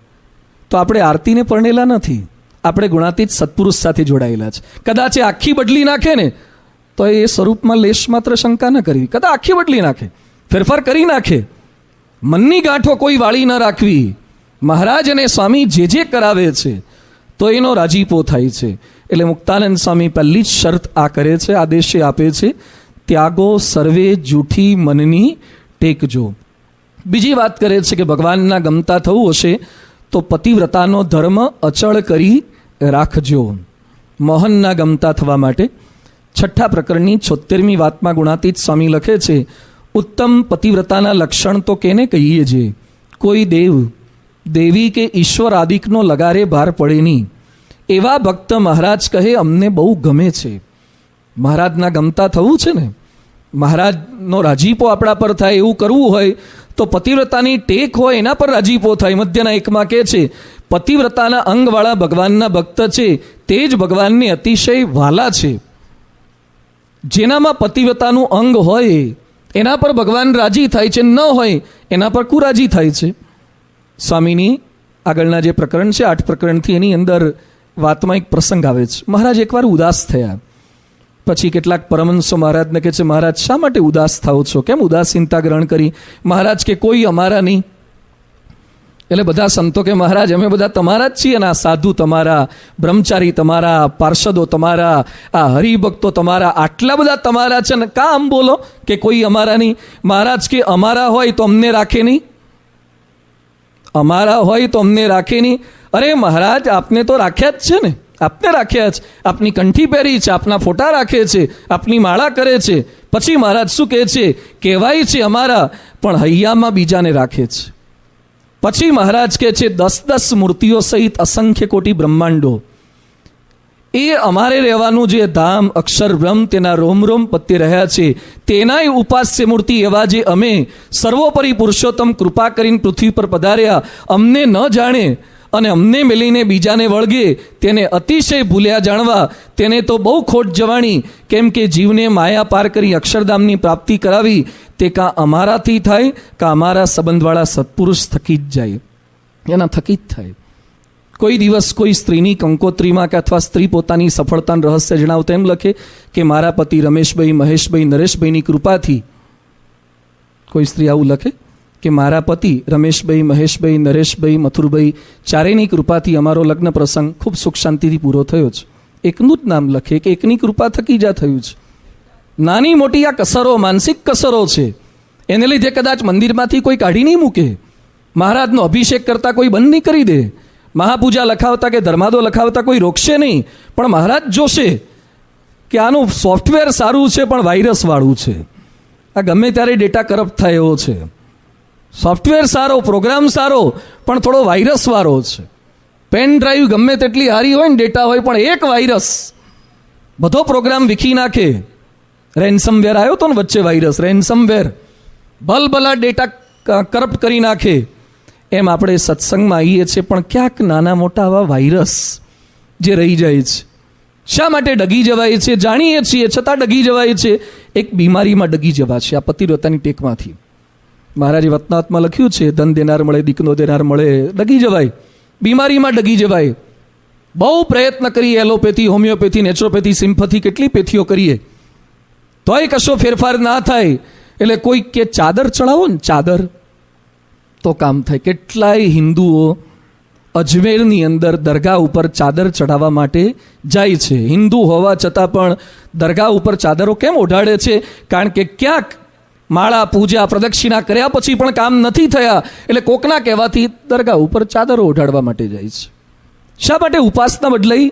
તો આપણે આરતીને પરણેલા નથી, આપણે ગુણાતીત સત્પુરુષ સાથે જોડાયેલા છે. કદાચ એ આખી બદલી નાખે ને તો એ સ્વરૂપમાં લેશ માત્ર શંકા ન કરવી. કદાચ આખી બદલી નાખે, ફેરફાર કરી નાખે. મનની ગાંઠો કોઈ વાળી ન રાખવી. મહારાજ અને સ્વામી જે કરાવે છે તો એનો રાજીપો થાય છે. એટલે મુક્તાનંદ સ્વામી પહેલી જ શરત આ કરે છે, આદેશે આપે છે, ત્યાગો સર્વે જૂઠી મનની ટેકજો. બીજી વાત કરે છે કે ભગવાનના ગમતા થવું હશે તો પતિવ્રતાનો ધર્મ અચળ કરી રાખજો. મોહનના ગમતા થવા માટે 6 પ્રકરણની 76મી વાતમાં ગુણાતીત સ્વામી લખે છે, ઉત્તમ પતિવ્રતાના લક્ષણ તો કેને કહીએ છે? કોઈ દેવ, દેવી કે ઈશ્વર આદિકનો લગારે ભાર પડે નહીં. એવા ભક્ત મહારાજ કહે અમને બહુ ગમે છે. મહારાજના ગમતા થવું છે ને, મહારાજનો રાજીપો આપણા પર થાય એવું કરવું હોય તો પતિવ્રતાની ટેક હોય એના પર રાજીપો થાય. મધ્યના એકમાં કહે છે પતિવ્રતાના અંગવાળા ભગવાનના ભક્ત છે તે જ ભગવાનને અતિશય વાલા છે. જેનામાં પતિવ્રતાનું અંગ હોય એના પર ભગવાન રાજી થાય છે, ન હોય એના પર કુરાજી થાય છે. સ્વામીની આગળના જે પ્રકરણ છે 8 પ્રકરણથી એની અંદર વાતમાં એક પ્રસંગ આવે છે. મહારાજ એકવાર ઉદાસ થયા. પછી કેટલાક પરમહંસો મહારાજને કહે છે, મહારાજ શા માટે ઉદાસ થાઓ છો? કેમ ઉદાસીનતા ગ્રહણ કરી? મહારાજ કે કોઈ અમારા નહીં. એટલે બધા સંતો કે મહારાજ અમે બધા તમારા જ છીએ ને, આ સાધુ તમારા, બ્રહ્મચારી તમારા, પાર્ષદો તમારા, આ હરિભક્તો તમારા, આટલા બધા તમારા છે ને કા આમ બોલો કે કોઈ અમારા નહીં? મહારાજ કે અમારા હોય તો અમને રાખે નહીં, અમારા હોય તો અમને રાખે નહીં. અરે મહારાજ આપને તો રાખ્યા જ છે ને, આપને રાખ્યા છે, આપની કંઠી પહેરી છે, આપના ફોટા રાખે છે, આપની માળા કરે છે. પછી મહારાજ શું કહે છે? કહેવાય છે અમારા પણ હૈયામાં બીજાને રાખે છે. પછી મહારાજ કહે છે 10-10 મૂર્તિઓ સહિત અસંખ્ય કોટી બ્રહ્માંડો એ અમારે રહેવાનું જે ધામ અક્ષર બ્રહ્મ તેના રોમ રોમ પત્ય રહ્યા છે તેનાય ઉપાસ્ય મૂર્તિ એવા જે અમે સર્વોપરી પુરુષોત્તમ કૃપા કરીને પૃથ્વી પર પધાર્યા, અમને ન જાણે અને અમને મેલીને બીજાને વળગે તેને અતિશય ભૂલ્યા જાણવા, તેને તો બહુ ખોટ જવાણી. કેમ કે જીવને માયા પાર કરી અક્ષરધામની પ્રાપ્તિ કરાવી તે કાં અમારાથી થાય કાં અમારા સંબંધવાળા સત્પુરુષ થકી જ જાય, એના થકી જ થાય. કોઈ દિવસ કોઈ સ્ત્રીની કંકોત્રીમાં કે અથવા સ્ત્રી પોતાની સફળતાનું રહસ્ય જણાવતા એમ લખે કે મારા પતિ રમેશભાઈ, મહેશભાઈ, નરેશભાઈની કૃપાથી. કોઈ સ્ત્રી આવું લખે કે મારા પતિ રમેશભાઈ, મહેશભાઈ, નરેશભાઈ, મથુરભાઈ ચારેયની કૃપાથી અમારો લગ્ન પ્રસંગ ખૂબ સુખ શાંતિથી પૂરો થયો છે. એકનું જ નામ લખે કે એકની કૃપા થકી જ આ થયું છે. નાની મોટી આ કસરો, માનસિક કસરો છે, એને લીધે કદાચ મંદિરમાંથી કોઈ કાઢી નહીં મૂકે, મહારાજનો અભિષેક કરતા કોઈ બંધ નહીં કરી દે, મહાપૂજા લખાવતા કે ધર્માદો લખાવતા કોઈ રોકશે નહીં, પણ મહારાજ જોશે કે આનું સોફ્ટવેર સારું છે પણ વાયરસવાળું છે. આ ગમે ત્યારે ડેટા કરપ્ટ થાય એવો છે. સોફ્ટવેર સારો, પ્રોગ્રામ સારો, પણ થોડો વાયરસવાળો છે. પેન ડ્રાઈવ ગમે તેટલી હારી હોય ને ડેટા હોય, પણ એક વાયરસ બધો પ્રોગ્રામ વીખી નાખે. રેન્સમવેર આવ્યો હતો ને વચ્ચે વાયરસ, રેન્સમવેર ભલભલા ડેટા કરપ્ટ કરી નાખે. એમ આપણે સત્સંગમાં આવીએ છીએ પણ ક્યાંક નાના મોટા આવા વાયરસ જે રહી જાય છે. શા માટે ડગી જવાય છે? જાણીએ છીએ છતાં ડગી જવાય છે. એક બીમારીમાં ડગી જવા છે, આ પતિવ્રતાની ટેકમાંથી. મહારાજે વતનાત્મા લખ્યું છે, ધન દેનાર મળે, દીકનો દેનાર મળે, ડગી જવાય, બીમારીમાં ડગી જવાય. બહુ પ્રયત્ન કરીએ, એલોપેથી, હોમિયોપેથી, નેચરોપેથી, સિમ્પથી, કેટલી પેથીઓ કરીએ તોય કશો ફેરફાર ના થાય. એટલે કોઈ કે ચાદર ચડાવો ને, ચાદર તો કામ થાય. કેટલાય હિન્દુઓ અજમેરની અંદર દરગાહ ઉપર ચાદર ચડાવવા માટે જાય છે. હિન્દુ હોવા છતાં પણ દરગાહ ઉપર ચાદરો કેમ ઓઢાડે છે? કારણ કે ક્યાંક માળા, પૂજા, પ્રદક્ષિણા કર્યા પછી પણ કામ નથી થયા, એટલે કોકના કહેવાથી દરગાહ ઉપર ચાદરો ઓઢાડવા માટે જાય છે. શા માટે ઉપાસના બદલાઈ?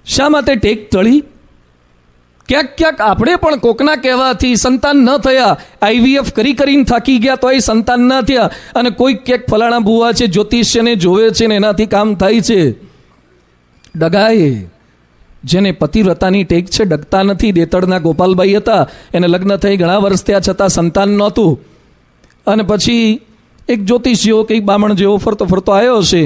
શા માટે ટેક ટળી? ક્યાંક ક્યાંક આપણે પણ કોકના કહેવાથી સંતાન ન થયા, IVF કરીને થાકી ગયા તો એ સંતાન ન થયા, અને કોઈ ક્યાંક ફલાણા બુવા છે, જ્યોતિષ્યને જોવે છે ને એનાથી કામ થાય છે. ડગાએ જેને પતિવ્રતાની ટેક છે, ડગતા નથી. દેતળના ગોપાલભાઈ હતા, એને લગ્ન થઈ ઘણા વર્ષ થયા છતાં સંતાન નહોતું, અને પછી એક જ્યોતિષ જેવો કંઈક બામણ જેવો ફરતો ફરતો આવ્યો હશે,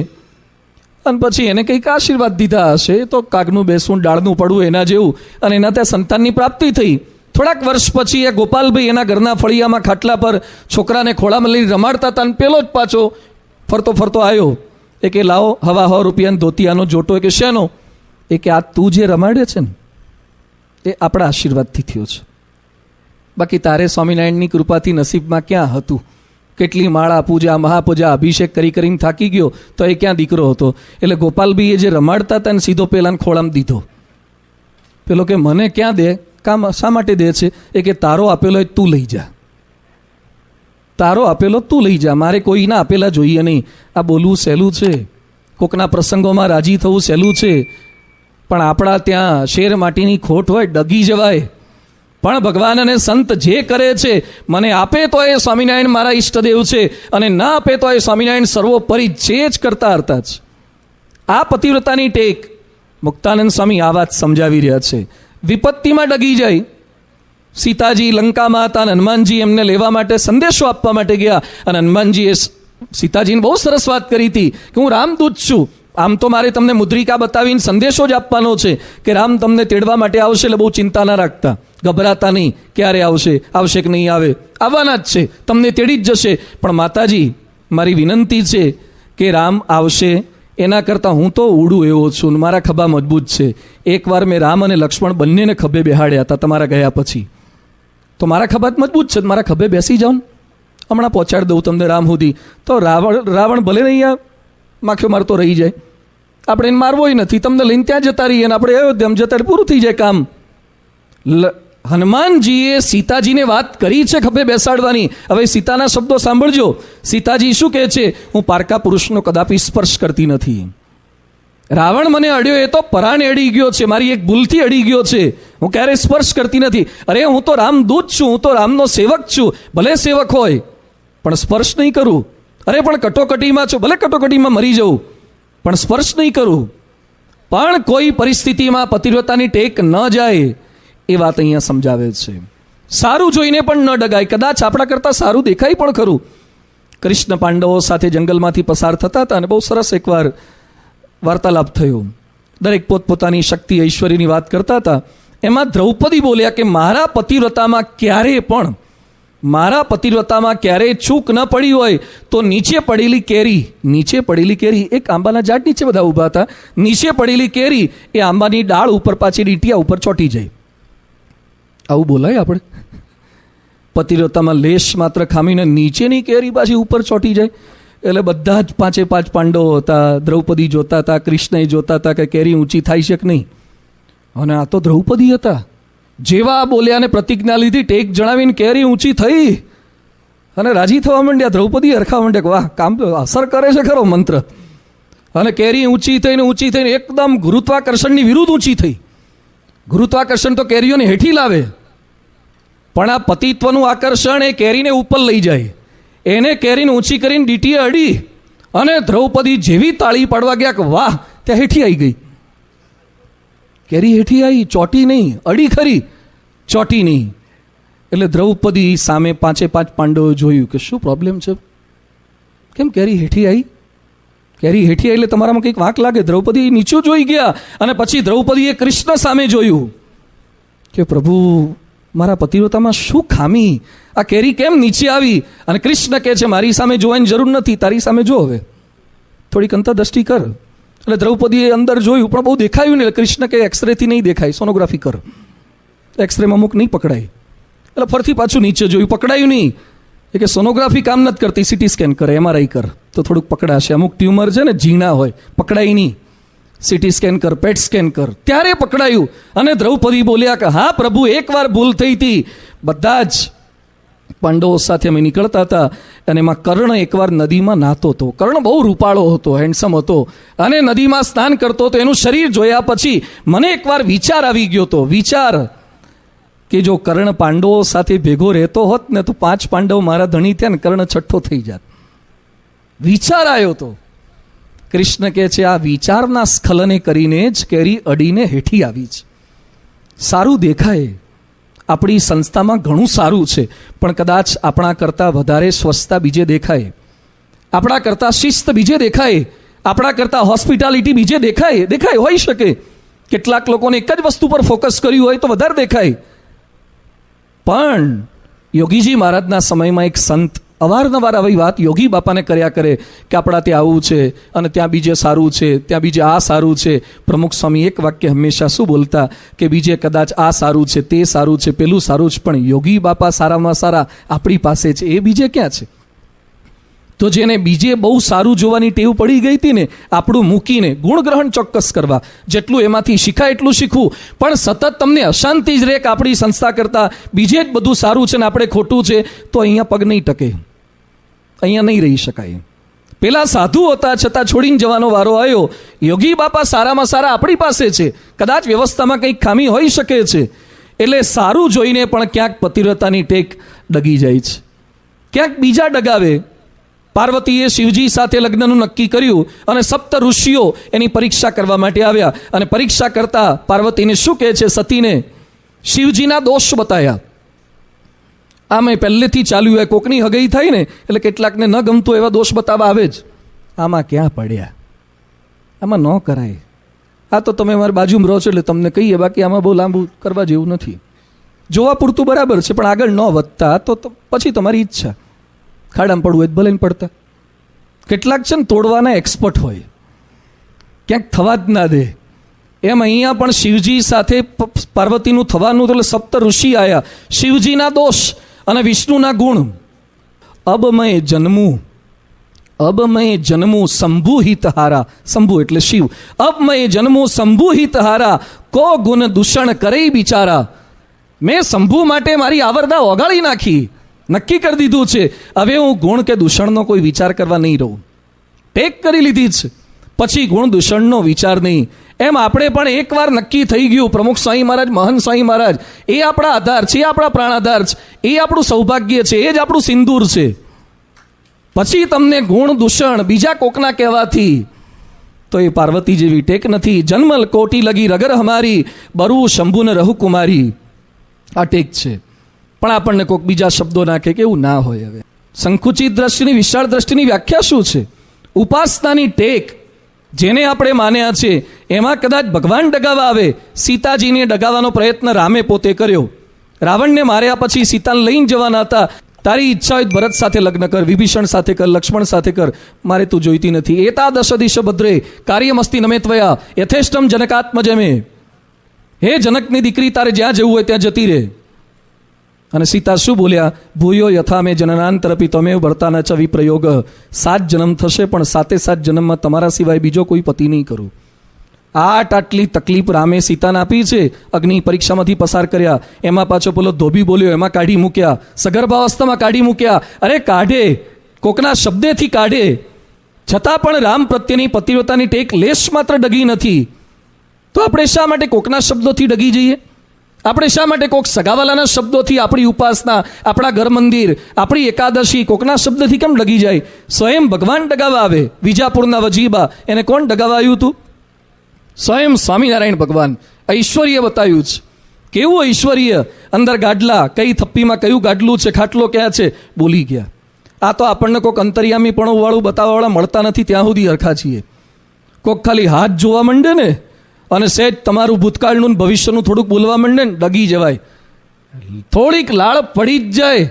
અને પછી એને કંઈક આશીર્વાદ દીધા હશે, તો કાગનું બેસવું ડાળનું પડવું એના જેવું, અને એના ત્યાં સંતાનની પ્રાપ્તિ થઈ. થોડાક વર્ષ પછી એ ગોપાલભાઈ એના ઘરના ફળિયામાં ખાટલા પર છોકરાને ખોળામાં લઈને રમાડતા હતા, અને પેલો જ પાછો ફરતો ફરતો આવ્યો. એ કે લાવો હવા 100 રૂપિયાનો ધોતિયાનો જોટો. એ કે શેનો? એ કે આ તું જે રમાડે છે ને એ આપણા આશીર્વાદથી થયો છે, બાકી તારે સ્વામિનારાયણની કૃપાથી નસીબમાં ક્યાં હતું? કેટલી માળા, પૂજા, મહાપૂજા, અભિષેક કરીને થાકી ગયો તો એ ક્યાં દીકરો હતો? એટલે ગોપાલભાઈએ જે રમાડતા હતા ને સીધો પેલાને ખોળામાં દીધો. પેલો કે મને ક્યાં દે? કામ શા માટે દે છે? એ કે તારો આપેલો તું લઈ જા, તારો આપેલો તું લઈ જા, મારે કોઈના આપેલા જોઈએ નહીં. આ બોલવું સહેલું છે, કોકના પ્રસંગોમાં રાજી થવું સહેલું છે, પણ આપણા ત્યાં શેર માટીની ખોટ હોય, ડગી જવાય. પણ ભગવાન અને સંત જે કરે છે, મને આપે તો એ સ્વામિનારાયણ મારા ઈષ્ટદેવ છે, અને ના આપે તો એ સ્વામિનારાયણ સર્વોપરી જે જ કરતા હતા જ. આ પતિવ્રતાની ટેક મુક્તાનંદ સ્વામી આ વાત સમજાવી રહ્યા છે. વિપત્તિમાં ડગી જાય. સીતાજી લંકામાં હતા, અને હનુમાનજી એમને લેવા માટે સંદેશો આપવા માટે ગયા, અને હનુમાનજીએ સીતાજીને બહુ સરસ વાત કરી હતી કે હું રામદૂત છું. આમ તો મારે તમને મુદ્રિકા બતાવીને સંદેશો જ આપવાનો છે કે રામ તમને તેડવા માટે આવશે, એટલે બહુ ચિંતા ના રાખતા, ગભરાતા નહીં. ક્યારે આવશે, આવશે કે નહીં આવે, આવવાના જ છે, તમને તેડી જ જશે. પણ માતાજી મારી વિનંતી છે કે રામ આવશે એના કરતાં હું તો ઉડું એવો છું, મારા ખભા મજબૂત છે. એકવાર મેં રામ અને લક્ષ્મણ બંનેને ખભે બેહાડ્યા હતા તમારા ગયા પછી, તો મારા ખભા મજબૂત છે, મારા ખભે બેસી જાઓ, હમણાં પહોંચાડી દઉં તમને રામ સુધી. તો રાવણ ભલે નહીં આ માખ્યો મારતો રહી જાય, આપણે એને મારવોય નથી, તમને લઈને ત્યાં જતા રહીએ, અને આપણે અયોધ્યામાં જતા પૂરું થઈ જાય કામ. હનુમાનજીએ સીતાજીને વાત કરી છે ખભે બેસાડવાની. હવે સીતાના શબ્દો સાંભળજો. સીતાજી શું કહે છે? હું પારકા પુરુષનો કદાપી સ્પર્શ કરતી નથી. રાવણ મને અડ્યો એ તો પરાણે અડી ગયો છે, મારી એક ભૂલથી અડી ગયો છે, હું ક્યારેય સ્પર્શ કરતી નથી. અરે હું તો રામદૂત છું, હું તો રામનો સેવક છું, ભલે સેવક હોય પણ સ્પર્શ નહીં કરું. અરે પણ કટોકટીમાં છું, ભલે કટોકટીમાં મરી જવું પણ સ્પર્શ નહીં કરું. પણ કોઈ પરિસ્થિતિમાં પતિવ્રતાની ટેક ન જાય એ વાત અહીંયા સમજાવે છે. સારું જોઈને પણ ન ડગાય. કદાચ આપણા કરતાં સારું દેખાય પણ ખરું. કૃષ્ણ પાંડવો સાથે જંગલમાંથી પસાર થતા હતા, અને બહુ સરસ એકવાર વાર્તાલાપ થયો. દરેક પોતપોતાની શક્તિ ઐશ્વર્યની વાત કરતા હતા. એમાં દ્રૌપદી બોલ્યા કે મારા પતિવ્રતામાં ક્યારેય ચૂક ન પડી હોય તો નીચે પડેલી કેરી, એક આંબાના ઝાડ નીચે બધા ઊભા હતા, નીચે પડેલી કેરી એ આંબાની ડાળ ઉપર પાછી ડીટીયા ઉપર ચોંટી જાય. આવું બોલાય આપણે? પતિવ્રતામાં લેશ માત્ર ખામીને નીચેની કેરી પાછી ઉપર ચોંટી જાય. એટલે બધા જ 5 પાંડવો હતા. દ્રૌપદી જોતા હતા, કૃષ્ણએ જોતા હતા કે કેરી ઊંચી થાય છે કે નહીં. અને આ તો દ્રૌપદી હતા. જેવા બોલ્યા ને પ્રતિજ્ઞા લીધી, ટેક જણાવીને કેરી ઊંચી થઈ અને રાજી થવા માંડ્યા. દ્રૌપદી હરખા માંડ્યા કે વાહ, કામ તો અસર કરે છે ખરો મંત્ર. અને કેરી ઊંચી થઈને એકદમ ગુરુત્વાકર્ષણની વિરુદ્ધ ઊંચી થઈ. ગુરુત્વાકર્ષણ તો કેરીઓને હેઠી લાવે, પણ આ પતિત્વનું આકર્ષણ એ કેરીને ઉપર લઈ જાય. એને કેરીને ઊંચી કરીને ડીટીએ અડી અને દ્રૌપદી જેવી તાળી પાડવા ગયા કે વાહ, ત્યાં હેઠી આવી ગઈ. કેરી હેઠી આવી, ચોટી નહીં. અડી ખરી, ચોટી નહીં. એટલે દ્રૌપદી સામે 5 પાંડવો જોયું કે શું પ્રોબ્લેમ છે, કેમ કેરી હેઠી આવી? કેરી હેઠી આવી એટલે તમારામાં કંઈક વાંક લાગે. દ્રૌપદી નીચું જોઈ ગયા અને પછી દ્રૌપદીએ કૃષ્ણ સામે જોયું કે પ્રભુ, મારા પતિવ્રતામાં શું ખામી? આ કેરી કેમ નીચે આવી? અને કૃષ્ણ કહે છે મારી સામે જોવાની જરૂર નથી, તારી સામે જો, હવે થોડીક અંતરદ્રષ્ટિ કર. એટલે દ્રૌપદીએ અંદર જોયું પણ બહુ દેખાયું નહીં. એટલે કૃષ્ણ કે એક્સરેથી નહીં દેખાય, સોનોગ્રાફી કર. એક્સરેમાં અમુક નહીં પકડાય. એટલે ફરથી પાછું નીચે જોયું, પકડાયું નહીં. એ કે સોનોગ્રાફી કામ નથી કરતી, સિટી સ્કેન કરે, MRI કર તો થોડુંક પકડાશે. અમુક ટ્યુમર છે ને ઝીણા હોય, પકડાય નહીં. સિટી સ્કેન કર, પેટ સ્કેન કર, ત્યારે પકડાયું. અને દ્રૌપદી બોલ્યા કે હા પ્રભુ, એકવાર ભૂલ થઈ હતી. બધા જ પાંડવો સાથે અમે નીકળતા હતા અને એમાં કર્ણ એકવાર નદીમાં નહાતો હતો. કર્ણ બહુ રૂપાળો હતો, હેન્ડસમ હતો, અને નદીમાં સ્નાન કરતો હતો. એનું શરીર જોયા પછી મને એકવાર વિચાર આવી ગયો હતો. વિચાર કે જો કર્ણ પાંડવો સાથે ભેગો રહેતો હોત ને તો 5 પાંડવ મારા ધણી થયા ને કર્ણ છઠ્ઠો થઈ જાત. વિચાર આવ્યો તો. કૃષ્ણ કહે છે આ વિચારના સ્ખલને કરીને જ કેરી અડીને હેઠી આવી છે. સારું દેખાય, આપણી સંસ્થામાં ઘણું સારું છે, પણ કદાચ આપણા કરતાં વધારે સ્વચ્છતા બીજે દેખાય, આપણા કરતાં શિસ્ત બીજે દેખાય, આપણા કરતાં હોસ્પિટાલિટી બીજે દેખાય હોઈ શકે. કેટલાક લોકોને એક જ વસ્તુ પર ફોકસ કર્યું હોય તો વધારે દેખાય. પણ યોગીજી મહારાજના સમયમાં એક સંત અવારનવાર આવી વાત યોગી બાપાને કર્યા કરે કે આપણા ત્યાં આવું છે અને ત્યાં બીજે સારું છે, ત્યાં બીજે આ સારું છે. પ્રમુખ સ્વામી એક વાક્ય હંમેશા શું બોલતા કે બીજે કદાચ આ સારું છે, તે સારું છે, પેલું સારું છે, પણ યોગી બાપા સારામાં સારા આપણી પાસે છે, એ બીજે ક્યાં છે? તો જેને બીજે બહુ સારું જોવાની ટેવ પડી ગઈ હતી ને, આપણું મૂકીને ગુણગ્રહણ ચોક્કસ કરવા, જેટલું એમાંથી શીખાય એટલું શીખવું, પણ સતત તમને અશાંતિ જ રહે કે આપણી સંસ્થા કરતાં બીજે જ બધું સારું છે ને આપણે ખોટું છે, તો અહીંયા પગ નહીં ટકે, અહીંયા નહીં રહી શકાય. પેલા સાધુ હતા છતાં છોડીને જવાનો વારો આવ્યો. યોગી બાપા સારામાં સારા આપણી પાસે છે, કદાચ વ્યવસ્થામાં કંઈક ખામી હોઈ શકે છે. એટલે સારું જોઈને પણ ક્યાંક પતિવ્રતાની ટેક ડગી જાય છે, ક્યાંક બીજા ડગાવે. પાર્વતીએ શિવજી સાથે લગ્નનું નક્કી કર્યું અને 7 ઋષિઓ એની પરીક્ષા કરવા માટે આવ્યા. અને પરીક્ષા કરતા પાર્વતીને શું કહે છે? સતીને શિવજીના દોષ બતાવ્યા. આમાં પહેલેથી ચાલ્યું હોય, કોકની હગઈ થાય ને એટલે કેટલાકને ન ગમતું એવા દોષ બતાવવા આવે જ. આમાં ક્યાં પડ્યા? આમાં ન કરાય. આ તો તમે મારી બાજુમાં રહો છો એટલે તમને કહીએ, બાકી આમાં બહુ લાંબુ કરવા જેવું નથી. જોવા પૂરતું બરાબર છે, પણ આગળ ન વધતા તો પછી તમારી ઈચ્છા. ખાડામાં પડવું હોય ભલે પડતા. કેટલાક છે ને તોડવાના એક્સપર્ટ હોય, ક્યાંક થવા જ ના દે. એમ અહીંયા પણ શિવજી સાથે પાર્વતીનું થવાનું, એટલે 7 ઋષિ આવ્યા. શિવજીના દોષ અને વિષ્ણુના ગુણ. અબમય જન્મું શંભુહિત હારા. શંભુ એટલે શિવ. અબમય જન્મું શંભુહિત હારા, કો ગુણ દૂષણ કરે બિચારા. મેં શંભુ માટે મારી આવરદા ઓગાળી નાખી, નક્કી કરી દીધું છે. હવે હું ગુણ કે દૂષણનો કોઈ વિચાર કરવા નહીં રહું. ટેક કરી લીધી છે, પછી ગુણ દૂષણનો વિચાર નહીં. એમ આપણે પણ એકવાર નક્કી થઈ ગયું, પ્રમુખ સ્વામી મહારાજ, મહંત સ્વામી મહારાજ એ આપણા આધાર છે, એ આપણા પ્રાણાધાર છે, એ આપણું સૌભાગ્ય છે, એ જ આપણું સિંદૂર છે. પછી તમને ગુણ દૂષણ બીજા કોકના કહેવાથી તો એ પાર્વતી જેવી ટેક નથી. જન્મલ કોટી લગી રગર હમારી, બરુ શંભુને રહુ કુમારી. આ ટેક છે. પણ આપણને કોઈક બીજા શબ્દો નાખે કે એવું ના હોય. હવે સંકુચિત દ્રષ્ટિની, વિશાળ દ્રષ્ટિની વ્યાખ્યા શું છે? ઉપાસનાની ટેક જેને આપણે માન્યા છે એમાં કદાચ ભગવાન ડગાવવા આવે. સીતાજીને ડગાવવાનો પ્રયત્ન રામે પોતે કર્યો. રાવણને માર્યા પછી સીતાને લઈને જવાના હતા. તારી ઈચ્છા હોય ભરત સાથે લગ્ન કર, વિભીષણ સાથે કર, લક્ષ્મણ સાથે કર, મારે તું જોઈતી નથી. એતા દશ દિશ ભદ્રે કાર્યમસ્તી નમે ત્વયા યથેષ્ટમ જનકાત્મજમે. હે જનકની દીકરી, તારે જ્યાં જવું હોય ત્યાં જતી રહે. અને સીતા શું બોલ્યા? ભૂયો યથા મેં જનનાંતરપી તમેવ ભરતાના ચ વિપ્રયોગ. 7 જન્મ થશે પણ 7 જન્મમાં તમારા સિવાય બીજો કોઈ પતિ નહીં કરું. આટલી તકલીફ રામે સીતાને આપી છે. અગ્નિ પરીક્ષામાંથી પસાર કર્યા, એમાં પાછો પેલો ધોબી બોલ્યો, એમાં કાઢી મૂક્યા. સગર્ભાવસ્થામાં કાઢી મૂક્યા. અરે કાઢે, કોકના શબ્દેથી કાઢે, છતાં પણ રામ પ્રત્યેની પતિવ્રતાની ટેક લેશ માત્ર ડગી નથી. તો આપણે શા માટે કોકના શબ્દોથી ડગી જઈએ? આપણે શા માટે કોક સગાવાલાના શબ્દોથી આપણી ઉપાસના, આપણા ઘર મંદિર, આપણી એકાદશી કોકના શબ્દથી કેમ ડગી જાય? સ્વયં ભગવાન ડગાવા આવે. વિજાપુરના વજીબા, એને કોણ ડગાવા આવ્યું હતું? સ્વયં સ્વામિનારાયણ ભગવાન. ઐશ્વર્ય બતાવ્યું છે. કેવું ઐશ્વર્ય! અંદર ગાડલા, કઈ થપ્પીમાં કયું ગાડલું છે, ખાટલો ક્યાં છે, બોલી ગયા. આ તો આપણને કોઈક અંતર્યામી પણ વાળું બતાવવાવાળા મળતા નથી, ત્યાં સુધી હરખા છીએ. કોઈક ખાલી હાથ જોવા માંડે ને અને સહેજ તમારું ભૂતકાળનું ભવિષ્યનું થોડુંક બોલવા માંડે ને ડગી જવાય. થોડીક લાળ પડી જ જાય.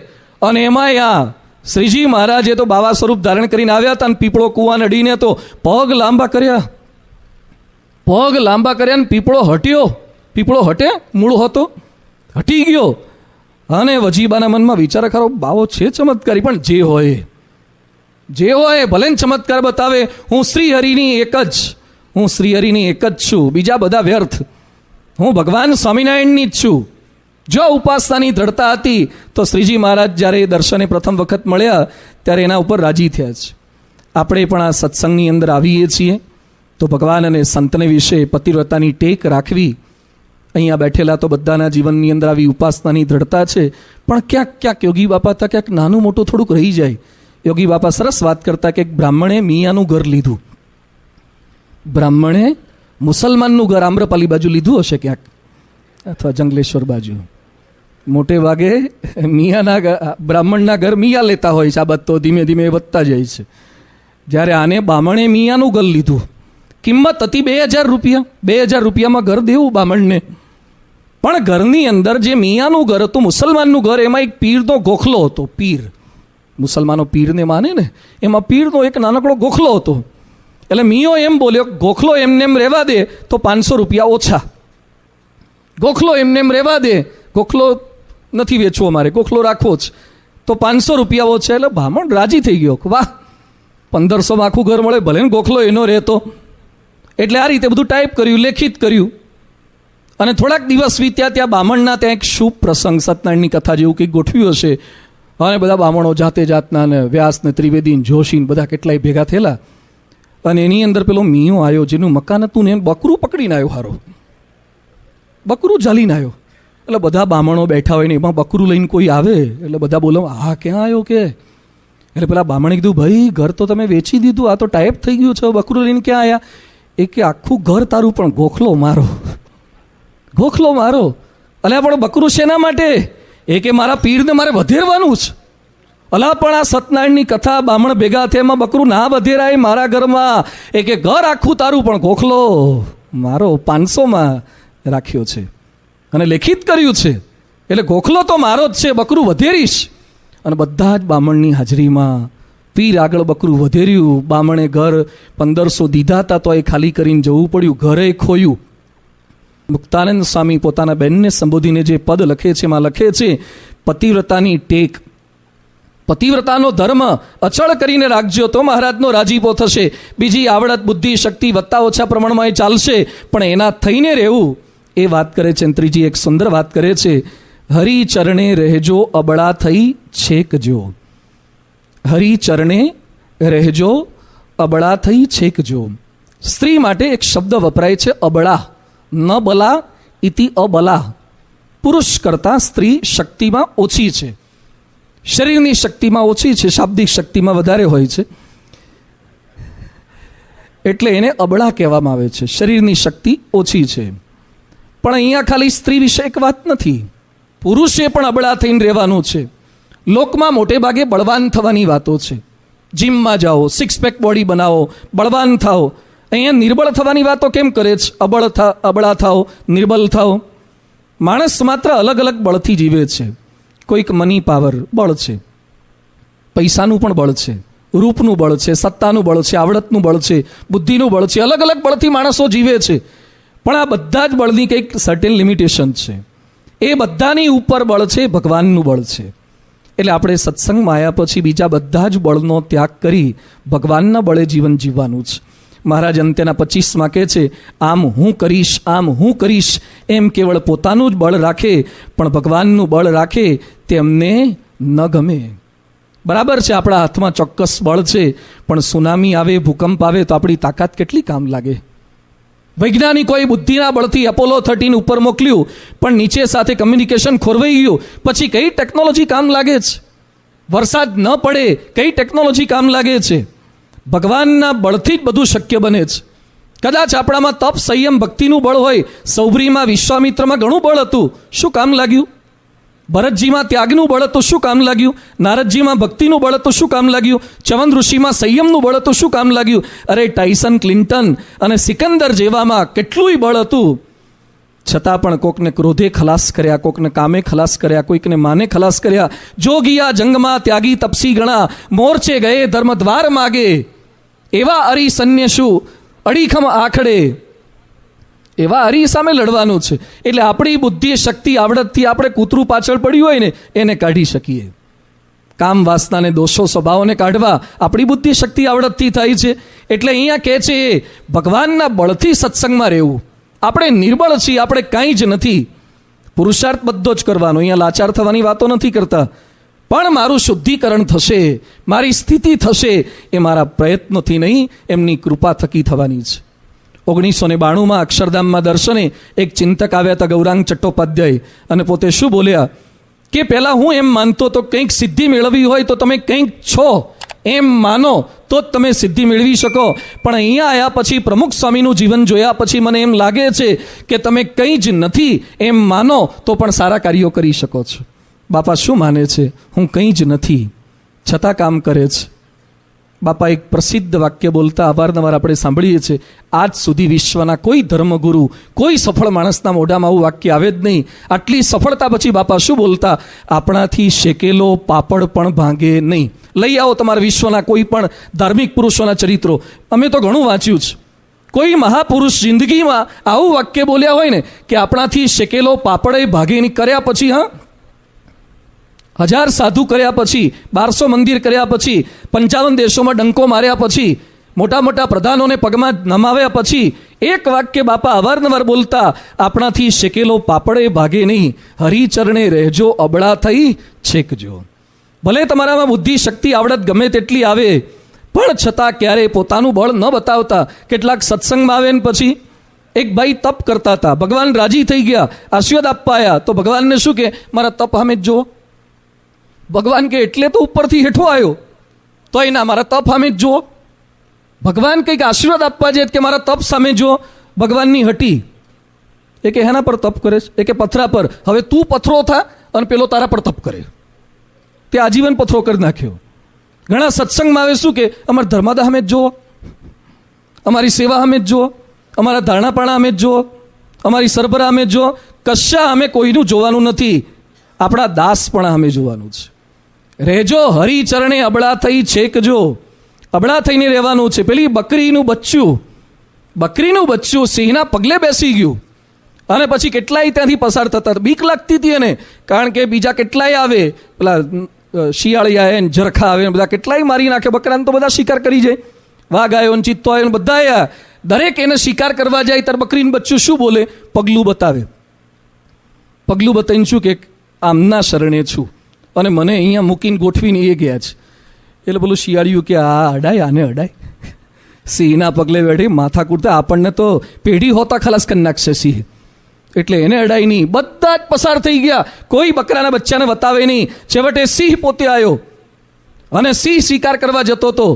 અને એમાંય આ શ્રીજી મહારાજે તો બાવા સ્વરૂપ ધારણ કરીને આવ્યા હતા ને પીપળો કૂવાને અડીને તો પગ લાંબા કર્યા. પગ લાંબા કર્યા ને પીપળો હટ્યો. પીપળો હટે? મૂળ હતો, હટી ગયો. અને વજીબાના મનમાં વિચાર ખરો, બાવો છે ચમત્કારી, પણ જે હોય ભલે ને ચમત્કાર બતાવે. હું શ્રીહરિની એક જ છું, બીજા બધા વ્યર્થ. હું ભગવાન સ્વામિનારાયણની જ છું. જો ઉપાસનાની દ્રઢતા હતી તો શ્રીજી મહારાજ જ્યારે દર્શને પ્રથમ વખત મળ્યા ત્યારે એના ઉપર રાજી થયા છે. આપણે પણ આ સત્સંગની અંદર આવીએ છીએ તો ભગવાન અને સંતને વિશે પતિવ્રતાની ટેક રાખવી. અહીંયા બેઠેલા તો બધાના જીવનની અંદર આવી ઉપાસનાની દ્રઢતા છે, પણ ક્યાંક યોગી બાપા હતા ક્યાંક નાનું મોટું થોડુંક રહી જાય. યોગી બાપા સરસ વાત કરતા કે એક બ્રાહ્મણે મિયાનું ઘર લીધું. બ્રાહ્મણે મુસલમાનનું ઘર આમ્રપાલી બાજુ લીધું હશે ક્યાંક, અથવા જંગલેશ્વર બાજુ. મોટે ભાગે બ્રાહ્મણના ઘર મિયા લેતા હોય છે. આ બાદ તો ધીમે ધીમે વધતા જાય છે. જ્યારે આને બામણે મિયાનું ઘર લીધું, કિંમત હતી 2000 રૂપિયા. 2000 રૂપિયામાં ઘર દેવું બામણને. પણ ઘરની અંદર જે મિયાનું ઘર હતું, મુસલમાનનું ઘર, એમાં એક પીરનો ગોખલો હતો. પીર, મુસલમાનો પીરને માને ને, એમાં પીરનો એક નાનકડો ગોખલો હતો. એટલે મિયો એમ બોલ્યો, ગોખલો એમને એમ રહેવા દે તો 500 રૂપિયા ઓછા. ગોખલો એમને એમ રહેવા દે, ગોખલો નથી વેચવો મારે, ગોખલો રાખવો જ, તો 500 રૂપિયા ઓછા. એટલે બ્રાહ્મણ રાજી થઈ ગયો, વાહ 1500માં આખું ઘર મળે, ભલે ને ગોખલો એનો રહેતો. એટલે આ રીતે બધું ટાઈપ કર્યું, લેખિત કર્યું. અને થોડાક દિવસ વીત્યા, ત્યાં બામણના ત્યાં એક શુભ પ્રસંગ, સત્યનારાયણની કથા જેવું કંઈક ગોઠવ્યું હશે. અને બધા બામણો જાતના ને વ્યાસ ને ત્રિવેદી ને જોશી બધા કેટલાય ભેગા થયેલા. અને એની અંદર પેલો મિયો આવ્યો જેનું મકાન હતું ને, બકરું પકડીને આવ્યો. હારો બકરું ઝાલીને આવ્યો. એટલે બધા બામણો બેઠા હોય ને એમાં બકરું લઈને કોઈ આવે એટલે બધા બોલો, હા ક્યાં આવ્યો કે? એટલે પેલા બામણે કીધું, ભાઈ ઘર તો તમે વેચી દીધું, આ તો ટાઈપ થઈ ગયું છે, બકરું લઈને ક્યાં આવ્યા? એ કે આખું ઘર તારું પણ ગોખલો મારો. ગોખલો મારો? અલ્યા પણ બકરું શેના માટે? એ કે મારા પીરને મારે વધેરવાનું છે. અલા પણ આ સત્યનારાયણની કથા બામણ ભેગા થયા, એમાં બકરું ના વધેરાય મારા ઘરમાં. એ કે ઘર આખું તારું પણ ગોખલો મારો 500માં રાખ્યો છે અને લેખિત કર્યું છે. એટલે ગોખલો તો મારો જ છે, બકરું વધેરીશ. અને બધા જ બામણની હાજરીમાં પીર આગળ બકરું વધેર્યું. બામણે ઘર 1500 દીધા હતા તો એ ખાલી કરીને જવું પડ્યું, ઘરે ખોયું. મુક્તાનંદ સ્વામી પોતાના બહેનને સંબોધીને જે પદ લખે છે એમાં લખે છે, પતિવ્રતાની ટેક, પતિવ્રતાનો ધર્મ અચળ કરીને રાખજો તો મહારાજનો રાજીપો થશે. બીજી આવડત, બુદ્ધિ, શક્તિ વધતા ઓછા પ્રમાણમાં એ ચાલશે, પણ એના થઈને રહેવું. એ વાત કરે છે. ત્રીજી એક સુંદર વાત કરે છે, હરિચરણે રહેજો અબળા થઈ છેકજો. હરિચરણે રહેજો અબળા થઈ છેકજો. સ્ત્રી માટે એક શબ્દ વપરાય છે અબળા, ન બલા ઇતિ અબલા. પુરુષ કરતાં સ્ત્રી શક્તિમાં ઓછી છે, શરીરની શક્તિમાં ઓછી છે, શાબ્દિક શક્તિમાં વધારે હોય છે. એટલે એને અબળા કહેવામાં આવે છે, શરીરની શક્તિ ઓછી છે. પણ અહીંયા ખાલી સ્ત્રી વિશે એક વાત નથી, પુરુષે પણ અબળા થઈને રહેવાનું છે. લોકમાં મોટે ભાગે બળવાન થવાની વાતો છે. જીમમાં જાઓ, 6 પેક બોડી બનાવો, બળવાન થાઓ. અહીંયા નિર્બળ થવાની વાતો કેમ કરે છે? અબળા થાઓ, નિર્બલ થાઓ. માણસ માત્ર અલગ અલગ બળથી જીવે છે. કોઈક મની પાવર બળ છે, પૈસાનું પણ બળ છે, રૂપનું બળ છે, સત્તાનું બળ છે, આવડતનું બળ છે, બુદ્ધિનું બળ છે. અલગ અલગ બળથી માણસો જીવે છે. પણ આ બધા જ બળની કંઈક સર્ટેન લિમિટેશન છે. એ બધાની ઉપર બળ છે ભગવાનનું બળ છે. એટલે આપણે સત્સંગમાં આવ્યા પછી બીજા બધા જ બળનો ત્યાગ કરી ભગવાનના બળે જીવન જીવવાનું છે. મહારાજ અંત્યના 25માં કહે છે, આમ હું કરીશ, આમ હું કરીશ, એમ કેવળ પોતાનું જ બળ રાખે પણ ભગવાનનું બળ રાખે તેમને ન ગમે. બરાબર છે, આપણા હાથમાં ચોક્કસ બળ છે, પણ સુનામી આવે, ભૂકંપ આવે તો આપણી તાકાત કેટલી કામ લાગે? વૈજ્ઞાનિકોએ બુદ્ધિના બળથી એપોલો 13 ઉપર મોકલ્યું, પણ નીચે સાથે કમ્યુનિકેશન ખોરવાઈ ગયું. પછી કઈ ટેકનોલોજી કામ લાગે છે? વરસાદ ન પડે કઈ ટેકનોલોજી કામ લાગે છે? ભગવાનના બળથી જ બધું શક્ય બને છે. કદાચ આપણામાં તપ, સંયમ, ભક્તિનું બળ હોય. સૌભરીમાં, વિશ્વામિત્રમાં ઘણું બળ હતું, શું કામ લાગ્યું? ભરતજીમાં ત્યાગનું બળ હતું, શું કામ લાગ્યું? નારદજીમાં ભક્તિનું બળ હતું, શું કામ લાગ્યું? ચ્યવન ઋષિમાં સંયમનું બળ હતું, શું કામ લાગ્યું? અરે ટાઇસન, ક્લિન્ટન અને સિકંદર જેવામાં કેટલુંય બળ હતું, છતાં પણ કોકને ક્રોધે ખલાસ કર્યા, કોકને કામે ખલાસ કર્યા, કોઈકને માને ખલાસ કર્યા. જોગિયા જંગમાં ત્યાગી તપસી ગણા, મોરચે ગયે ધર્મ દ્વાર માગે, એવા અરી સન્યસુ અડીખમ આખડે. એવા હરી સામે લડવાનું છે. એટલે આપણી બુદ્ધિ, શક્તિ, આવડતથી આપણે કૂતરું પાછળ પડ્યું હોય ને એને કાઢી શકીએ. કામ, વાસનાને, દોષો, સ્વભાવોને કાઢવા આપણી બુદ્ધિ, શક્તિ, આવડતથી થાય છે. એટલે અહીંયા કહે છે ભગવાનના બળથી સત્સંગમાં રહેવું. આપણે નિર્બળ છીએ, આપણે કાંઈ જ નથી. પુરુષાર્થ બધો જ કરવાનો, અહીંયા લાચાર થવાની વાતો નથી કરતા. પણ મારું શુદ્ધિકરણ થશે, મારી સ્થિતિ થશે, એ મારા પ્રયત્નોથી નહીં, એમની કૃપા થકી થવાની છે. 1992માં અક્ષરધામમાં દર્શને એક ચિંતક આવ્યા હતા, ગૌરાંગ ચટ્ટોપાધ્યાય, અને પોતે શું બોલ્યા કે પહેલાં હું એમ માનતો તો કંઈક સિદ્ધિ મેળવવી હોય તો તમે કંઈક છો એમ માનો તો જ તમે સિદ્ધિ મેળવી શકો. પણ અહીંયા આવ્યા પછી, પ્રમુખ સ્વામીનું જીવન જોયા પછી મને એમ લાગે છે કે તમે કંઈ જ નથી એમ માનો તો પણ સારા કાર્યો કરી શકો છો. બાપા શું માને છે? હું કંઈ જ નથી છતાં કામ કરે છે. બાપા એક પ્રસિદ્ધ વાક્ય બોલતા અવારનવાર આપણે સાંભળીએ છીએ. આજ સુધી વિશ્વના કોઈ ધર્મગુરુ, કોઈ સફળ માણસના મોઢામાં આવું વાક્ય આવે જ નહીં. આટલી સફળતા પછી બાપા શું બોલતા? આપણાથી શેકેલો પાપડ પણ ભાંગે નહીં. લઈ આવો તમારા વિશ્વના કોઈ પણ ધાર્મિક પુરુષોના ચરિત્રો, અમે તો ઘણું વાંચ્યું છે. કોઈ મહાપુરુષ જિંદગીમાં આવું વાક્ય બોલ્યા હોય ને કે આપણાથી શેકેલો પાપડ ભાગે નહીં, કર્યા પછી 1000 સાધુ કર્યા પછી, 1200 મંદિર કર્યા પછી, 55 દેશોમાં ડંકો માર્યા પછી, મોટા મોટા પ્રધાનોને પગમાં નમાવ્યા પછી એક વાક્ય બાપા અવારનવાર બોલતા, આપણાથી શેકેલો પાપડે ભાગે નહીં, હરિચરણે રહેજો અબળા થઈ છેકજો. ભલે તમારામાં બુદ્ધિ, શક્તિ, આવડત ગમે તેટલી આવે, પણ છતાં ક્યારેય પોતાનું બળ ન બતાવતા. કેટલાક સત્સંગમાં આવે ને પછી એક ભાઈ તપ કરતા હતા, ભગવાન રાજી થઈ ગયા, આશીર્વાદ આપવા આવ્યા તો ભગવાનને શું કે, મારા તપ સામે જ જુઓ. ભગવાન કે એટલે તો ઉપરથી હેઠો આવ્યો, તો એના મારા તપ સામે જ જુઓ. ભગવાન કંઈક આશીર્વાદ આપવા જાય કે મારા તપ સામે જુઓ. ભગવાનની હટી. એ કે હેના પર તપ કરે છે? એ કે પથરા પર. હવે તું પથરો થા અને પેલો તારા પર તપ કરે. તે આજીવન પથરો કરી નાખ્યો. ઘણા સત્સંગમાં આવે શું કે, અમારા ધર્માદા સામે જ જુઓ, અમારી સેવા સામે જ જુઓ, અમારા ધારણાપાણા સામે જ જુઓ, અમારી સરભરા સામે જ જુઓ. કશા અમે કોઈનું જોવાનું નથી, આપણા દાસપણા સામે જોવાનું છે. રહેજો હરિચરણે અબળા થઈ છેકજો. અબળા થઈને રહેવાનું છે. પેલી બકરીનું બચ્ચું સિંહના પગલે બેસી ગયું અને પછી કેટલાય ત્યાંથી પસાર થતા. બીક લાગતી હતી એને, કારણ કે બીજા કેટલાય આવે, પેલા શિયાળિયા આવે ને ઝરખા આવે ને બધા કેટલાય મારી નાખે. બકરાને તો બધા શિકાર કરી જાય, વાઘ આવ્યો ને ચિત્તો આવ્યો ને બધા આવ્યા. દરેક એને શિકાર કરવા જાય ત્યારે બકરીનું બચ્ચું શું બોલે? પગલું બતાવે. પગલું બતાવીને શું કે, આમના શરણે છું અને મને અહીંયા મૂકીને ગોઠવીને એ ગયા છે. એટલે પેલું શિયાળિયું કે આ અડાય, આને અડાય. સિંહના પગલે બેઠી માથા કૂટતા આપણને તો પેઢી હોતા ખલાસ કરી નાખશે સિંહ. એટલે એને અડાય નહીં. બધા જ પસાર થઈ ગયા, કોઈ બકરાના બચ્ચાને બતાવે નહીં. છેવટે સિંહ પોતે આવ્યો અને સિંહ શિકાર કરવા જતો હતો.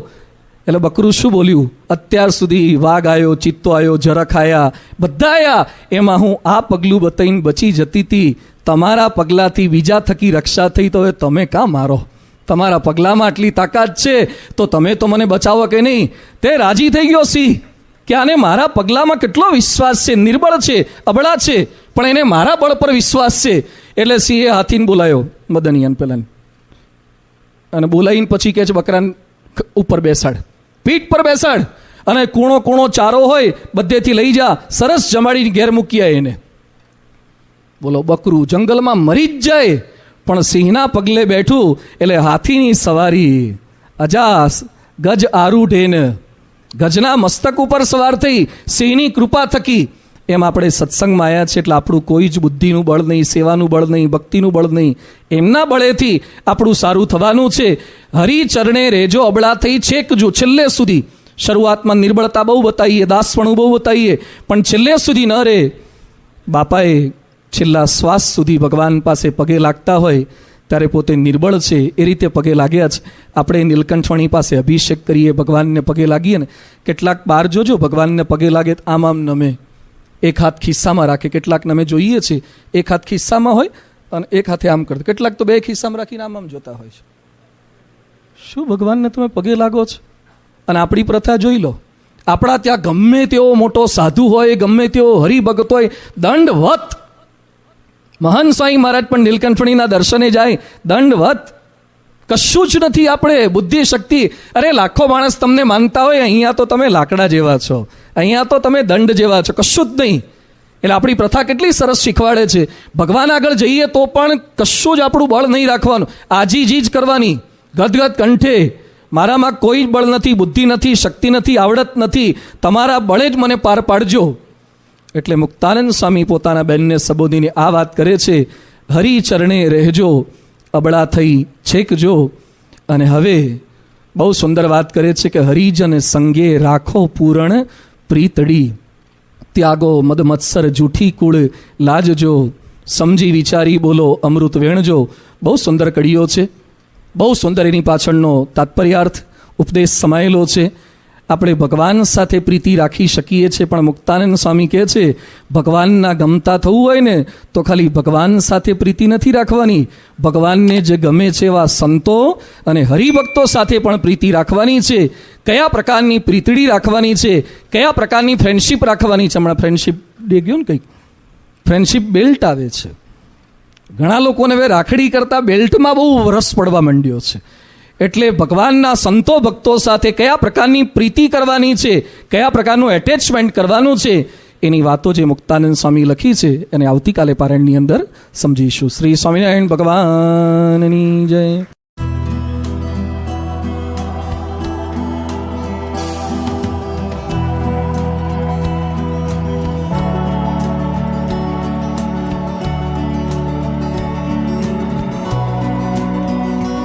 એટલે બકરું શું બોલ્યું? અત્યાર સુધી વાઘ આવ્યો, ચિત્તો આવ્યો, ઝરખ આવ્યા, બધા આવ્યા, એમાં હું આ પગલું બતાવીને બચી જતી હતી. તમારા પગલાથી બીજા થકી રક્ષા થઈ, તો હવે તમે કાં મારો? તમારા પગલામાં આટલી તાકાત છે તો તમે તો મને બચાવો કે નહીં? તે રાજી થઈ ગયો સિંહ કે આને મારા પગલામાં કેટલો વિશ્વાસ છે, નિર્બળ છે, અબળા છે, પણ એને મારા બળ પર વિશ્વાસ છે. એટલે સિંહે હાથીને બોલાયો, મદનિયાન પેલાને, અને બોલાવીને પછી કહે છે બકરાને ઉપર બેસાડ, પીઠ પર બેસાડ, અને કૂણો કૂણો ચારો હોય બધેથી લઈ જા, સરસ જમાડીને ઘેર મૂકી આય એને. બોલો, બકરું જંગલમાં મરી જ જાય પણ સિંહના પગલે બેઠું એટલે હાથીની સવારી. અજાસ ગજ આરૂઢેન, ગજના મસ્તક ઉપર સવાર થઈ સિંહની કૃપા થકી. એમ આપણે સત્સંગમાં આવ્યા છે એટલે આપણું કોઈ જ બુદ્ધિનું બળ નહીં, સેવાનું બળ નહીં, ભક્તિનું બળ નહીં, એમના બળેથી આપણું સારું થવાનું છે. હરિચરણે રેજો અબળા થઈ છેક જો છેલ્લે સુધી. શરૂઆતમાં નિર્બળતા બહુ બતાવીએ, દાસપણું બહુ બતાવીએ, પણ છેલ્લે સુધી ન રે. બાપાએ છેલ્લા શ્વાસ સુધી ભગવાન પાસે પગે લાગતા હોય ત્યારે પોતે નિર્બળ છે એ રીતે પગે લાગ્યા છે. આપણે નીલકંઠવણી પાસે અભિષેક કરીએ, ભગવાનને પગે લાગીએ ને, કેટલાક બહાર જોજો ભગવાનને પગે લાગે આમ આમ નમે, એક હાથ ખિસ્સામાં રાખે. કેટલાક નમે જોઈએ છે એક હાથ ખિસ્સામાં હોય અને એક હાથે આમ કરતા, કેટલાક તો બે ખિસ્સામાં રાખીને આમ આમ જોતા હોય છે. શું ભગવાનને તમે પગે લાગો છો? અને આપણી પ્રથા જોઈ લો, આપણા ત્યાં ગમે તેવો મોટો સાધુ હોય, ગમે તેવો હરિભગત હોય, દંડવત. મહાન સ્વામી મહારાજ પણ નીલકંઠવણીના દર્શને જાય, દંડવત. કશું જ નથી આપણે બુદ્ધિ શક્તિ. અરે લાખો માણસ તમને માનતા હોય, અહીંયા તો તમે લાકડા જેવા છો, અહીંયા તો તમે દંડ જેવા છો, કશું જ નહીં. એટલે આપણી પ્રથા કેટલી સરસ શીખવાડે છે. ભગવાન આગળ જઈએ તો પણ કશું જ આપણું બળ નહીં રાખવાનું, આજીજી જ કરવાની, ગદગદ કંઠે. મારામાં કોઈ બળ નથી, બુદ્ધિ નથી, શક્તિ નથી, આવડત નથી, તમારા બળે જ મને પાર પાડજો. એટલે મુક્તાનંદ સ્વામી પોતાના બેનને સંબોધીને આ વાત કરે છે, હરિચરણે રહેજો અબળા થઈ છેક જો. અને હવે બહુ સુંદર વાત કરે છે કે હરિજન સંગે રાખો પૂરણ પ્રીતડી, ત્યાગો મદ મત્સર જૂઠી કુળ લાજજો, સમજી વિચારી બોલો અમૃત વેણજો. બહુ સુંદર કડીઓ છે, બહુ સુંદર એની પાછળનો તાત્પર્યાર્થ ઉપદેશ સમાયેલો છે. આપણે ભગવાન સાથે પ્રીતિ રાખી શકીએ છીએ, પણ મુક્તાનંદ સ્વામી કહે છે ભગવાનના ગમતા થવું હોય ને તો ખાલી ભગવાન સાથે પ્રીતિ નથી રાખવાની, ભગવાનને જે ગમે છે એવા સંતો અને હરિભક્તો સાથે પણ પ્રીતિ રાખવાની છે. કયા પ્રકારની પ્રીતડી રાખવાની છે, કયા પ્રકારની ફ્રેન્ડશીપ રાખવાની છે. હમણાં ફ્રેન્ડશીપ ડે ગયો ને, કંઈક ફ્રેન્ડશીપ બેલ્ટ આવે છે. ઘણા લોકોને હવે રાખડી કરતાં બેલ્ટમાં બહુ રસ પડવા માંડ્યો છે. એટલે ભગવાનના સંતો ભક્તો સાથે કયા પ્રકારની પ્રીતિ કરવાની છે, કયા પ્રકારનું એટેચમેન્ટ કરવાનું છે, એની વાતો જે મુક્તાનંદ સ્વામી લખી છે એને આવતીકાલે પારાયણની અંદર સમજીશું. શ્રી સ્વામિનારાયણ ભગવાનની જય.